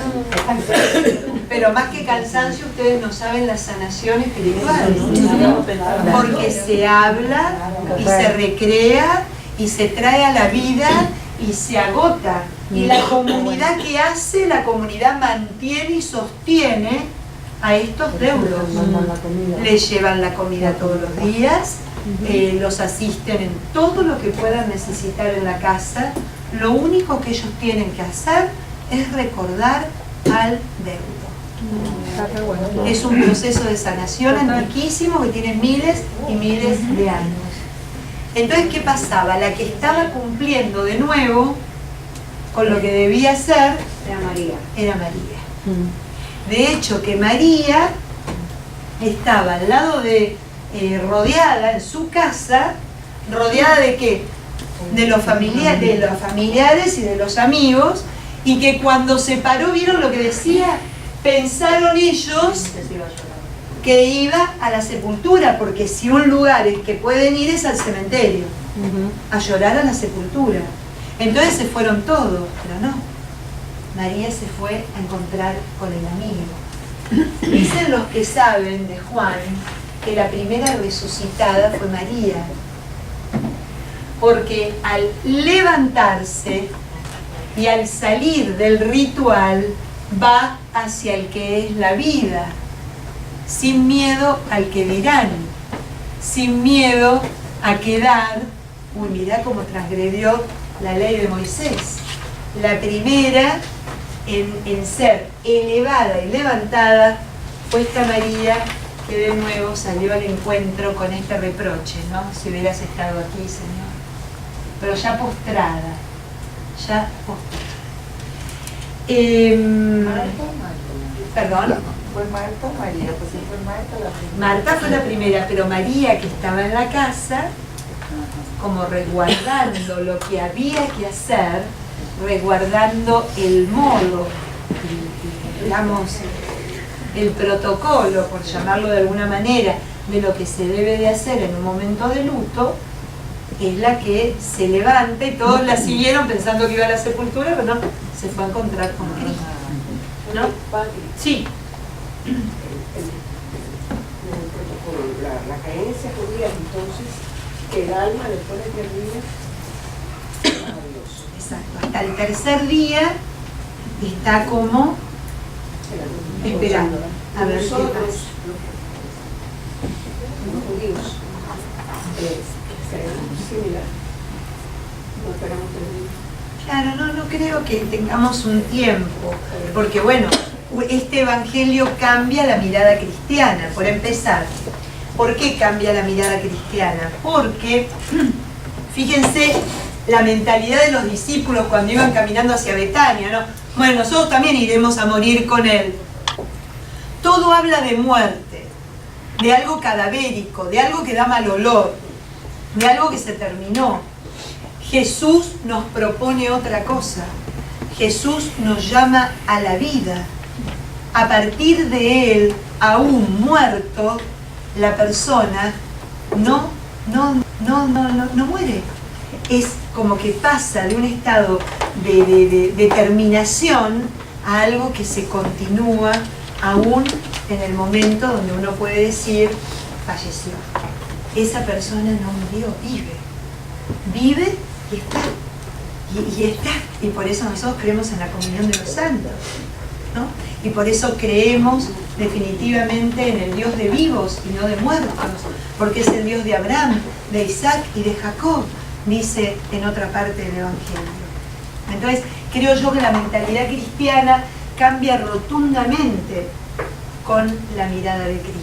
pero más que cansancio, ustedes no saben la sanación espiritual. Porque se habla y se recrea y se trae a la vida y se agota. Y la comunidad que hace, la comunidad mantiene y sostiene a estos deudos. Les llevan la comida todos los días, los asisten en todo lo que puedan necesitar en la casa. Lo único que ellos tienen que hacer es recordar al deudo. Es un proceso de sanación antiquísimo que tiene miles y miles de años. Entonces, ¿qué pasaba? La que estaba cumpliendo de nuevo con lo que debía hacer era María. De hecho, que María estaba al lado de, rodeada en su casa, rodeada de ¿qué? De los familiares y de los amigos, y que cuando se paró, ¿vieron lo que decía? Pensaron ellos que iba a la sepultura, porque si un lugar en que pueden ir es al cementerio, a llorar a la sepultura. Entonces se fueron todos, pero no. María se fue a encontrar con el amigo. Dicen los que saben de Juan que la primera resucitada fue María, porque al levantarse y al salir del ritual va hacia el que es la vida, sin miedo al que dirán, sin miedo a quedar, uy, mirá cómo transgredió la ley de Moisés. La primera en ser elevada y levantada fue esta María, que de nuevo salió al encuentro con este reproche, ¿no? Si hubieras estado aquí, Señor. Pero ya postrada, ¿Perdón? ¿Fue Marta o María? Pues sí, fue Marta la primera. Marta fue la primera, pero María, que estaba en la casa, como resguardando lo que había que hacer, resguardando el modo, digamos, el protocolo, por llamarlo de alguna manera, de lo que se debe de hacer en un momento de luto, es la que se levanta, y todos la siguieron pensando que iba a la sepultura, pero no, se fue a encontrar con Cristo. ¿No? Sí. La creencia judía, entonces, que el alma después de que vive a Dios. Exacto. Hasta el tercer día está como esperando a ver qué pasa. Los judíos creemos similar. No esperamos 3 días. Claro, no creo que tengamos un tiempo, porque bueno, este evangelio cambia la mirada cristiana, por empezar. ¿Por qué cambia la mirada cristiana? Porque, fíjense, la mentalidad de los discípulos cuando iban caminando hacia Betania, ¿no? Bueno, nosotros también iremos a morir con él. Todo habla de muerte, de algo cadavérico, de algo que da mal olor, de algo que se terminó. Jesús nos propone otra cosa. Jesús nos llama a la vida. A partir de él, aún muerto, la persona no muere. Es como que pasa de un estado de terminación a algo que se continúa aún en el momento donde uno puede decir, falleció. Esa persona no murió, vive y está. Y está. Y por eso nosotros creemos en la comunión de los santos, ¿no? Y por eso creemos definitivamente en el Dios de vivos y no de muertos, porque es el Dios de Abraham, de Isaac y de Jacob, dice en otra parte del Evangelio. Entonces, creo yo que la mentalidad cristiana cambia rotundamente con la mirada de Cristo.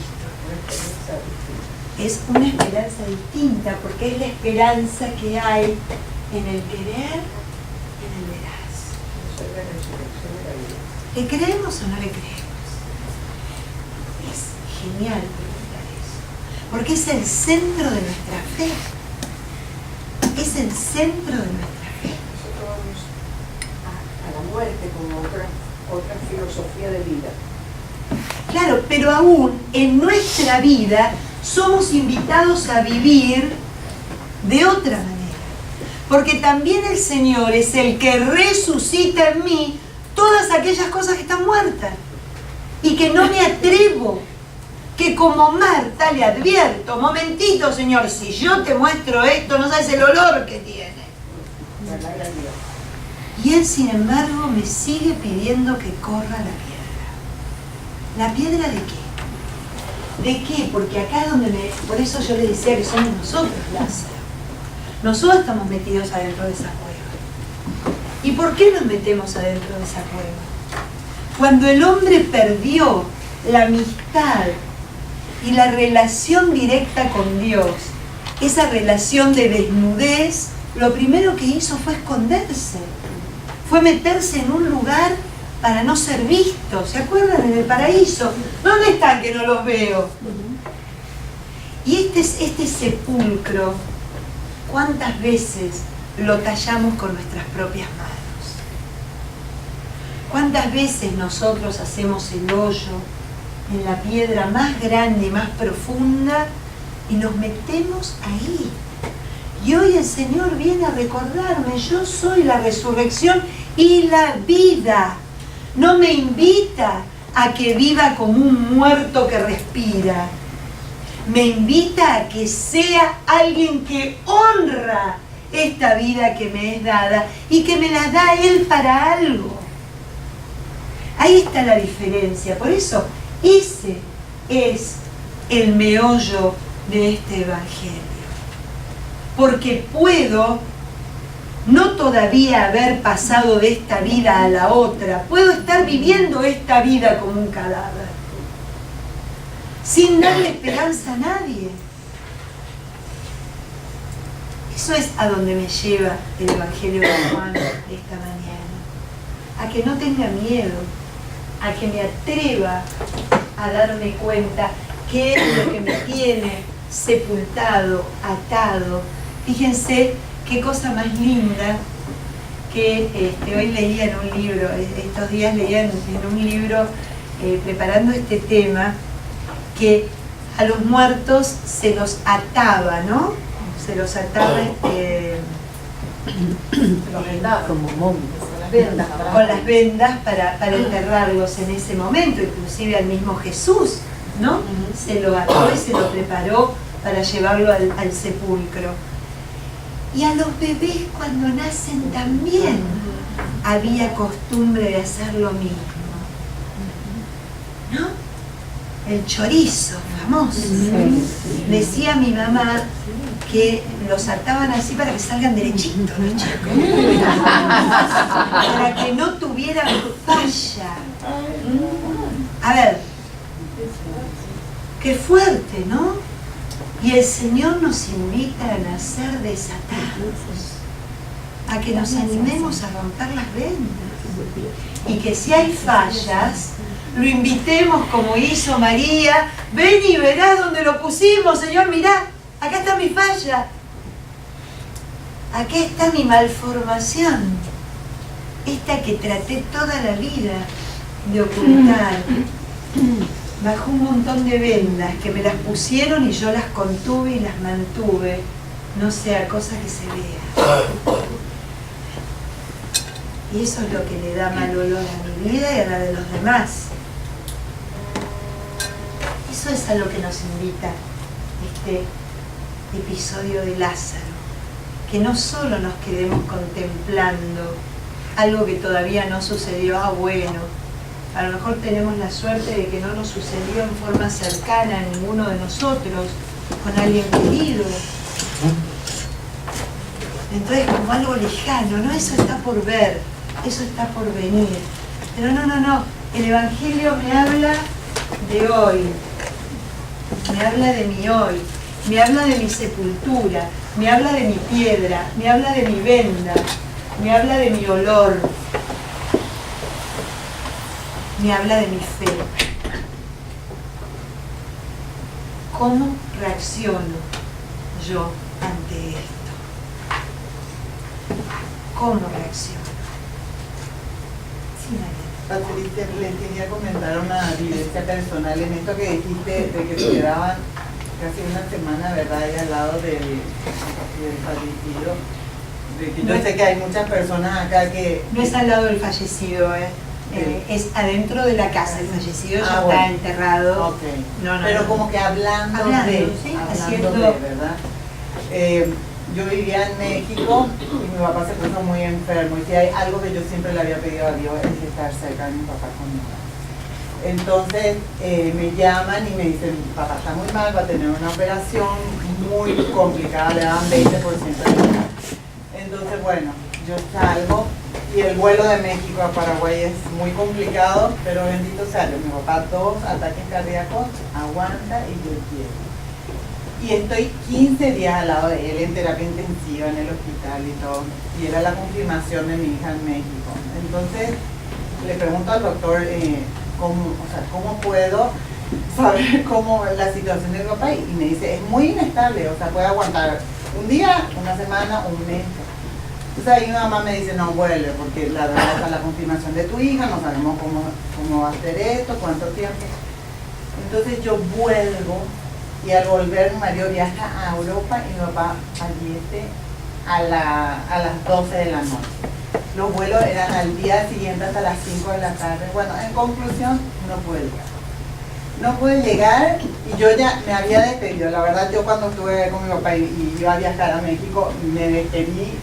Es una esperanza distinta, porque es la esperanza que hay en el querer y en el verás. ¿Le creemos o no le creemos? Es genial preguntar eso, porque es el centro de nuestra fe. Es el centro de nuestra fe. Nosotros vamos a la muerte como otra filosofía de vida. Claro, pero aún en nuestra vida somos invitados a vivir de otra manera. Porque también el Señor es el que resucita en mí todas aquellas cosas que están muertas. Y que no me atrevo, que como Marta le advierto, momentito Señor, si yo te muestro esto, no sabes el olor que tiene. Y Él sin embargo me sigue pidiendo que corra la piedra. ¿La piedra de qué? ¿De qué? Porque acá es donde por eso yo le decía que somos nosotros, Lázaro. Nosotros estamos metidos adentro de esa cueva. ¿Y por qué nos metemos adentro de esa cueva? Cuando el hombre perdió la amistad y la relación directa con Dios, esa relación de desnudez, lo primero que hizo fue esconderse. Fue meterse en un lugar para no ser visto. ¿Se acuerdan? En el paraíso. ¿Dónde están que no los veo? Y este sepulcro, ¿cuántas veces lo tallamos con nuestras propias manos? ¿Cuántas veces nosotros hacemos el hoyo en la piedra más grande, más profunda, y nos metemos ahí? Y hoy el Señor viene a recordarme, yo soy la resurrección y la vida. No me invita a que viva como un muerto que respira. Me invita a que sea alguien que honra esta vida que me es dada y que me la da Él para algo. Ahí está la diferencia. Por eso, ese es el meollo de este Evangelio. Porque puedo no todavía haber pasado de esta vida a la otra, puedo estar viviendo esta vida como un cadáver, sin darle esperanza a nadie. Eso es a donde me lleva el Evangelio de Juan esta mañana. A que no tenga miedo, a que me atreva a darme cuenta que es lo que me tiene sepultado, atado. Fíjense qué cosa más linda que hoy leía en un libro, estos días leía en un libro preparando este tema, que a los muertos se los ataba, ¿no? Se los ataba como momias, con las vendas para enterrarlos en ese momento, inclusive al mismo Jesús, ¿no? Se lo ató y se lo preparó para llevarlo al sepulcro. Y a los bebés cuando nacen también había costumbre de hacer lo mismo, ¿no? El chorizo famoso. Decía mi mamá que los ataban así para que salgan derechitos los chicos, para que no tuvieran falla. A ver, qué fuerte, ¿no? Y el Señor nos invita a nacer desatados, a que nos animemos a romper las vendas, y que si hay fallas, lo invitemos como hizo María. Ven y verás dónde lo pusimos, Señor, mirá, acá está mi falla, acá está mi malformación, esta que traté toda la vida de ocultar, bajo un montón de vendas que me las pusieron y yo las contuve y las mantuve, no sea cosa que se vea. Y eso es lo que le da mal olor a mi vida y a la de los demás. Eso es a lo que nos invita este episodio de Lázaro. Que no solo nos quedemos contemplando algo que todavía no sucedió, bueno, a lo mejor tenemos la suerte de que no nos sucedió en forma cercana a ninguno de nosotros, con alguien querido. Entonces como algo lejano, ¿no? Eso está por ver, eso está por venir. Pero no, el Evangelio me habla de hoy, me habla de mi hoy, me habla de mi sepultura, me habla de mi piedra, me habla de mi venda, me habla de mi olor, me habla de mi fe. ¿Cómo reacciono yo ante esto? ¿Cómo reacciono? Sí, María. Patricia, les quería comentar una vivencia personal en esto que dijiste de que se quedaban casi una semana, ¿verdad?, ahí al lado del fallecido. De que yo sé que hay muchas personas acá que... No es al lado del fallecido, es adentro de la casa. El fallecido ya está enterrado. Okay. No, pero como que hablando de, ¿sí? haciendo de, ¿verdad? Yo vivía en México y mi papá se puso muy enfermo, y si hay algo que yo siempre le había pedido a Dios es estar cerca de mi papá conmigo. Entonces me llaman y me dicen, papá está muy mal, va a tener una operación muy complicada, le dan 20% de vida. Entonces bueno, yo salgo y el vuelo de México a Paraguay es muy complicado, pero bendito sea Dios, mi papá 2 ataques cardíacos, aguanta y yo quiero. Y estoy 15 días al lado de él en terapia intensiva en el hospital y todo. Y era la confirmación de mi hija en México. Entonces le pregunto al doctor cómo puedo saber cómo la situación de mi papá, y me dice, es muy inestable, o sea, puede aguantar un día, una semana, un mes. Entonces ahí mi mamá me dice, no vuelve, porque la verdad está la confirmación de tu hija, no sabemos cómo va a ser esto, cuánto tiempo. Entonces yo vuelvo. Y al volver mi marido viaja a Europa y mi papá fallece a las 12 de la noche. Los vuelos eran al día siguiente hasta las 5 de la tarde. Bueno, en conclusión, no pude llegar. No pude llegar y yo ya me había despedido. La verdad, yo cuando estuve con mi papá y iba a viajar a México, me despedí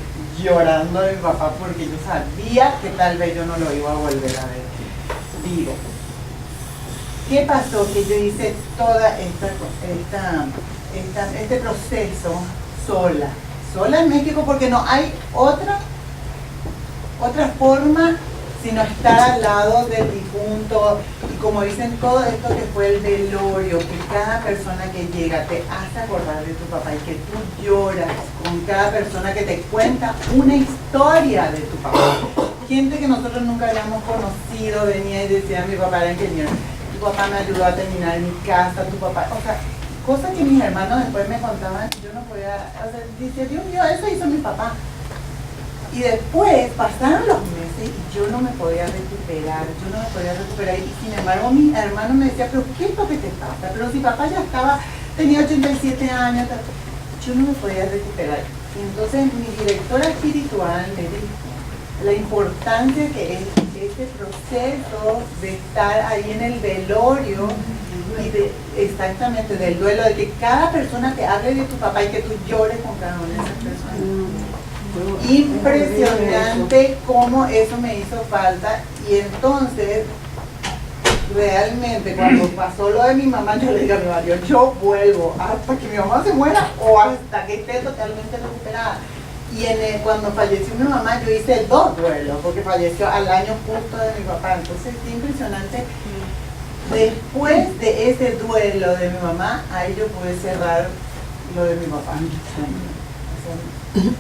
llorando de mi papá porque yo sabía que tal vez yo no lo iba a volver a ver. Digo, ¿qué pasó? Que yo hice toda este proceso sola en México, porque no hay otra forma sino estar al lado del difunto. Y como dicen, todo esto que fue el velorio, que cada persona que llega te hace acordar de tu papá y que tú lloras con cada persona que te cuenta una historia de tu papá. Gente que nosotros nunca habíamos conocido venía y decía, mi papá era ingeniero, tu papá me ayudó a terminar mi casa, tu papá, o sea, cosas que mis hermanos después me contaban, yo no podía, o sea, dice, Dios mío, eso hizo mi papá. Y después pasaron los meses y yo no me podía recuperar, y sin embargo mi hermano me decía, pero ¿qué es lo que te pasa? Pero si papá ya tenía 87 años, yo no me podía recuperar. Y entonces mi directora espiritual me dijo la importancia que es este proceso de estar ahí en el velorio y exactamente del duelo, de que cada persona te hable de tu papá y que tú llores con cada una de esas personas. Impresionante cómo eso me hizo falta. Y entonces realmente cuando pasó lo de mi mamá, yo le dije a mi marido, yo vuelvo hasta que mi mamá se muera o hasta que esté totalmente recuperada. Y cuando falleció mi mamá, yo hice 2 duelos, porque falleció al año justo de mi papá. Entonces, qué impresionante. Después de ese duelo de mi mamá, ahí yo pude cerrar lo de mi papá.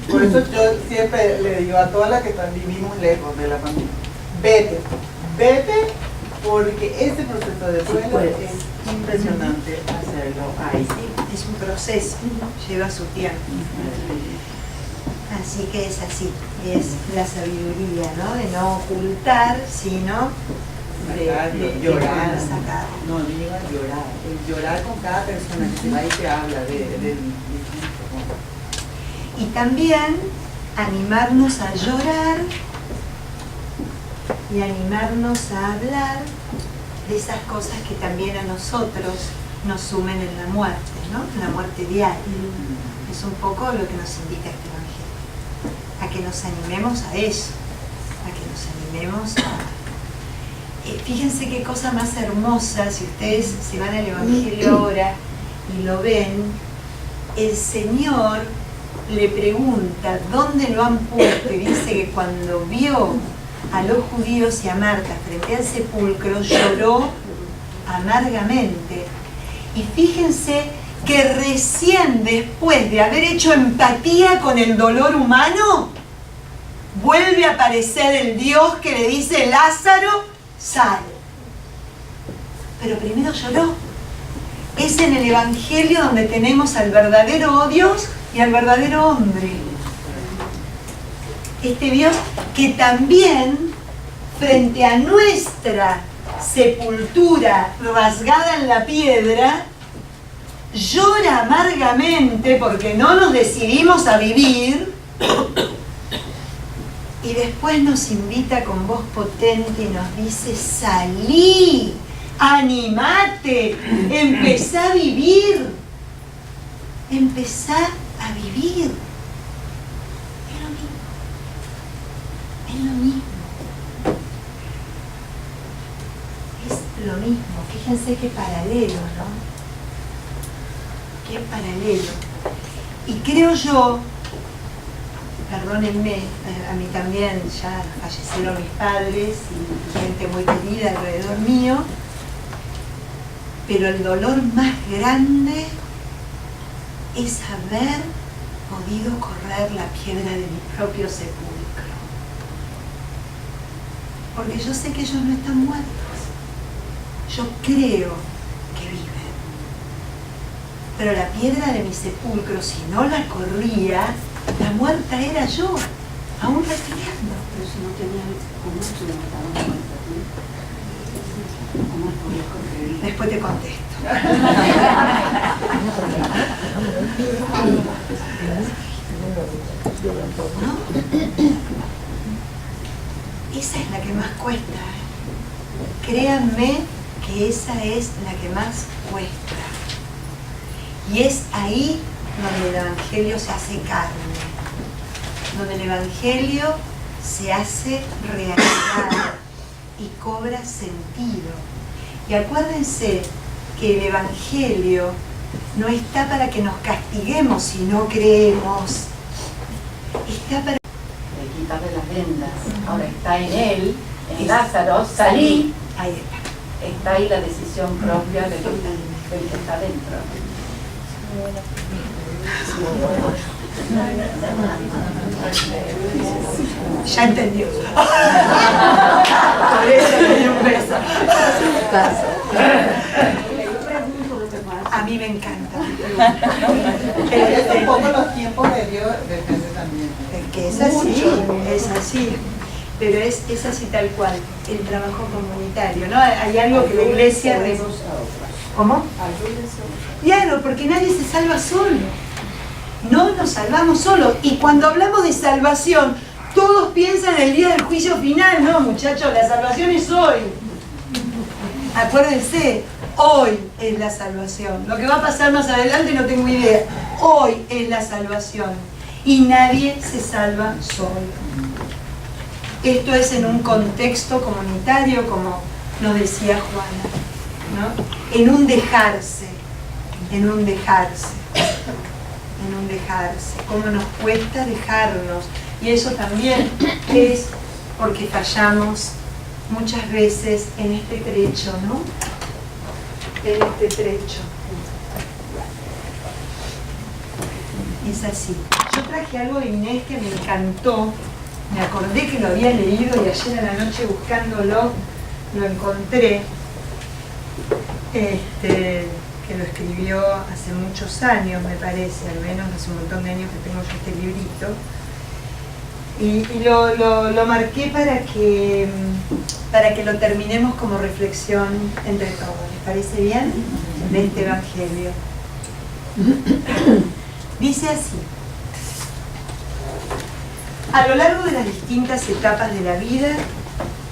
Por eso yo siempre le digo a todas las que vivimos lejos de la familia, vete, porque ese proceso de duelo es impresionante hacerlo ahí. Sí, es un proceso, lleva su tiempo. Así que es así, es la sabiduría, ¿no? De no ocultar, sino de llorar. sacar. No diga llorar, llorar con cada persona que se va y te habla de Y también animarnos a llorar y animarnos a hablar de esas cosas que también a nosotros nos sumen en la muerte, ¿no? En la muerte diaria. Es un poco lo que nos invita este Evangelio, a que nos animemos a eso, a que nos animemos a... fíjense qué cosa más hermosa, si ustedes se van al Evangelio ahora y lo ven, el Señor le pregunta dónde lo han puesto y dice que cuando vio a los judíos y a Marta frente al sepulcro lloró amargamente. Y fíjense que recién después de haber hecho empatía con el dolor humano, vuelve a aparecer el Dios que le dice: Lázaro, sal. Pero primero lloró. Es en el Evangelio donde tenemos al verdadero Dios y al verdadero hombre. Este Dios que también, frente a nuestra sepultura rasgada en la piedra, llora amargamente porque no nos decidimos a vivir, y después nos invita con voz potente y nos dice: salí, animate, empezá a vivir, empezá a vivir. Es lo mismo. Es lo mismo. Fíjense qué paralelo, ¿no? Qué paralelo. Y creo yo, perdónenme, a mí también ya fallecieron mis padres y gente muy querida alrededor mío, pero el dolor más grande es haber podido correr la piedra de mi propio sepulcro. Porque yo sé que ellos no están muertos. Yo creo que viven. Pero la piedra de mi sepulcro, si no la corría, la muerta era yo, aún respirando. Pero si no tenían, ¿cómo se levantaban muertas? ¿Cómo podías correr? Después te contesto. ¿No? Esa es la que más cuesta. Créanme que esa es la que más cuesta. Y es ahí donde el Evangelio se hace carne, donde el Evangelio se hace realidad y cobra sentido. Y acuérdense que el Evangelio no está para que nos castiguemos si no creemos. Está para... De quitarle las vendas. Ahora está en él, en Lázaro, salí. Ahí está. Está ahí la decisión propia del que está dentro. Ya entendió. Por eso le di un beso. A mí me encanta. Pero un poco los tiempos de Dios depende también. Que es así. Pero es así tal cual, el trabajo comunitario, ¿no? Hay algo que la iglesia... ¿Cómo? Claro, porque nadie se salva solo. No nos salvamos solos. Y cuando hablamos de salvación, todos piensan en el día del juicio final. No, muchachos, la salvación es hoy. Acuérdense, hoy es la salvación. Lo que va a pasar más adelante no tengo idea. Hoy es la salvación. Y nadie se salva solo. Esto es en un contexto comunitario como nos decía Juana, ¿no? En un dejarse, en un dejarse, en un dejarse. Cómo nos cuesta dejarnos. Y eso también es porque fallamos muchas veces en este trecho, ¿no? En este trecho. Es así. Yo traje algo de Inés que me encantó. Me acordé que lo había leído y ayer a la noche buscándolo lo encontré. Que lo escribió hace muchos años, me parece, al menos hace un montón de años que tengo yo este librito. Y lo marqué para que lo terminemos como reflexión entre todos. ¿Les parece bien? De este Evangelio. Dice así: a lo largo de las distintas etapas de la vida,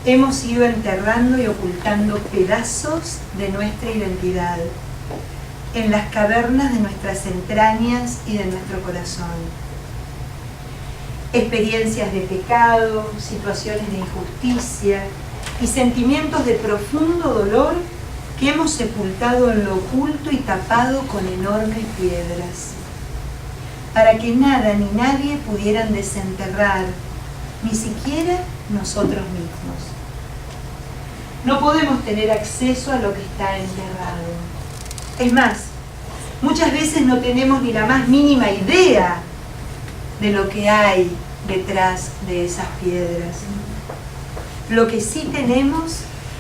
hemos ido enterrando y ocultando pedazos de nuestra identidad en las cavernas de nuestras entrañas y de nuestro corazón. Experiencias de pecado, situaciones de injusticia y sentimientos de profundo dolor que hemos sepultado en lo oculto y tapado con enormes piedras, para que nada ni nadie pudieran desenterrar, ni siquiera nosotros mismos. No podemos tener acceso a lo que está enterrado. Es más, muchas veces no tenemos ni la más mínima idea de lo que hay detrás de esas piedras. Lo que sí tenemos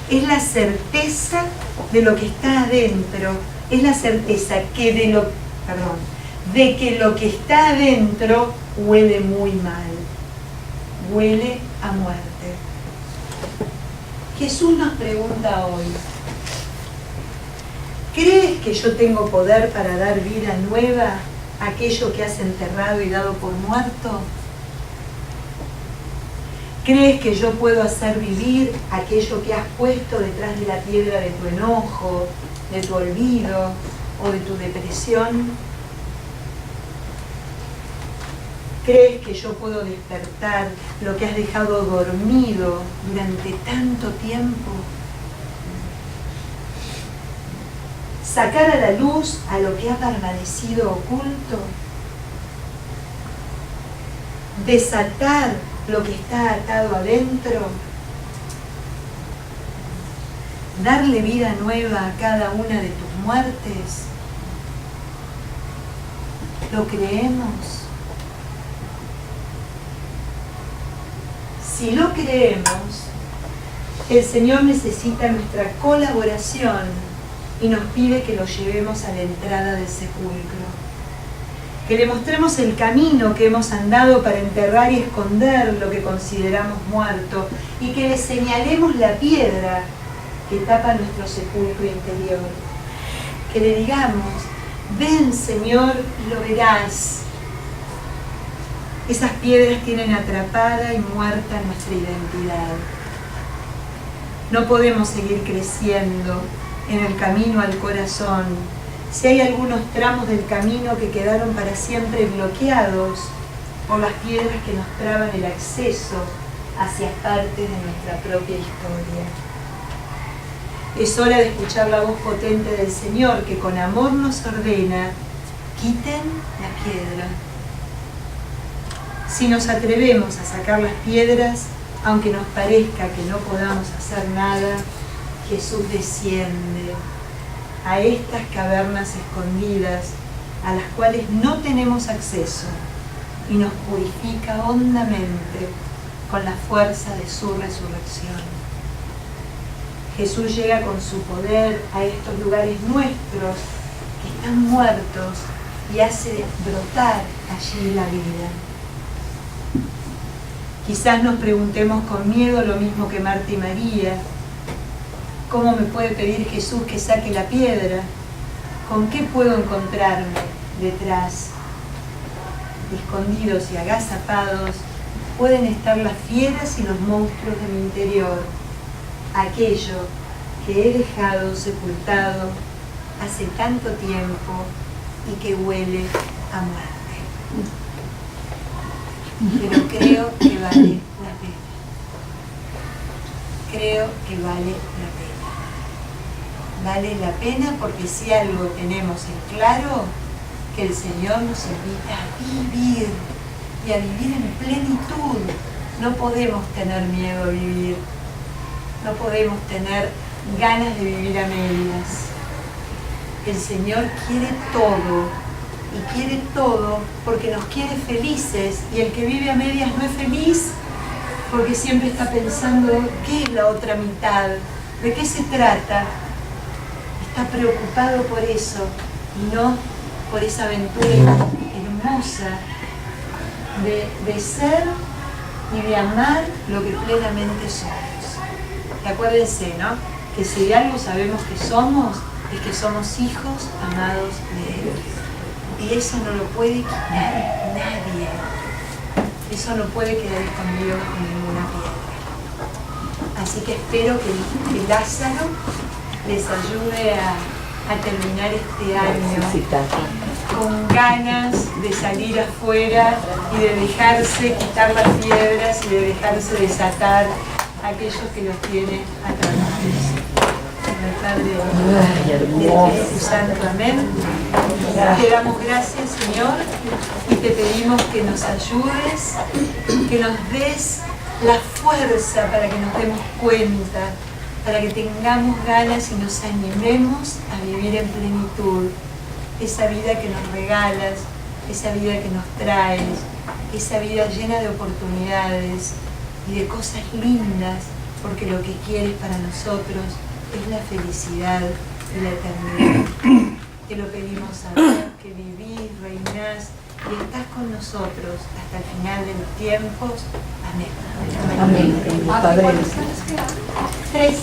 es la certeza de lo que está adentro, es la certeza que de que lo que está adentro huele muy mal, huele a muerte. Jesús nos pregunta hoy: ¿crees que yo tengo poder para dar vida nueva a aquello que has enterrado y dado por muerto? ¿Crees que yo puedo hacer vivir aquello que has puesto detrás de la piedra de tu enojo, de tu olvido o de tu depresión? ¿Crees que yo puedo despertar lo que has dejado dormido durante tanto tiempo? ¿Sacar a la luz a lo que ha permanecido oculto? ¿Desatar lo que está atado adentro? ¿Darle vida nueva a cada una de tus muertes? ¿Lo creemos? Si lo creemos, el Señor necesita nuestra colaboración y nos pide que lo llevemos a la entrada del sepulcro, que le mostremos el camino que hemos andado para enterrar y esconder lo que consideramos muerto, y que le señalemos la piedra que tapa nuestro sepulcro interior. Que le digamos: ven, Señor, y lo verás. Esas piedras tienen atrapada y muerta nuestra identidad. No podemos seguir creciendo en el camino al corazón si hay algunos tramos del camino que quedaron para siempre bloqueados por las piedras que nos traban el acceso hacia partes de nuestra propia historia. Es hora de escuchar la voz potente del Señor, que con amor nos ordena: quiten la piedra. Si nos atrevemos a sacar las piedras, aunque nos parezca que no podamos hacer nada, Jesús desciende a estas cavernas escondidas a las cuales no tenemos acceso y nos purifica hondamente con la fuerza de su resurrección. Jesús llega con su poder a estos lugares nuestros que están muertos y hace brotar allí la vida. Quizás nos preguntemos con miedo lo mismo que Marta y María: ¿cómo me puede pedir Jesús que saque la piedra? ¿Con qué puedo encontrarme detrás? Escondidos y agazapados pueden estar las fieras y los monstruos de mi interior, aquello que he dejado sepultado hace tanto tiempo y que huele a muerte. Pero creo que vale la pena. Creo que vale la pena. vale la pena porque si algo tenemos en claro, que el Señor nos invita a vivir y a vivir en plenitud. No podemos tener miedo a vivir, no podemos tener ganas de vivir a medias. El Señor quiere todo, y quiere todo porque nos quiere felices, y el que vive a medias no es feliz porque siempre está pensando qué es la otra mitad, de qué se trata. Está preocupado por eso y no por esa aventura hermosa de ser y de amar lo que plenamente somos. Y acuérdense, ¿no? Que si de algo sabemos que somos, es que somos hijos amados de Él. Y eso no lo puede quitar nadie. Eso no puede quedar escondido con ninguna piedra. Así que espero que Lázaro les ayude a terminar este año con ganas de salir afuera y de dejarse quitar las piedras y de dejarse desatar a aquellos que los tienen atrapados. En el Padre, del Espíritu Santo, amén. Te damos gracias, Señor, y te pedimos que nos ayudes, que nos des la fuerza para que nos demos cuenta, para que tengamos ganas y nos animemos a vivir en plenitud esa vida que nos regalas, esa vida que nos traes, esa vida llena de oportunidades y de cosas lindas, porque lo que quieres para nosotros es la felicidad y la eternidad. Te lo pedimos ahora, que vivís, reinás y estás con nosotros hasta el final de los tiempos. Amén. Amén. Padre. 3.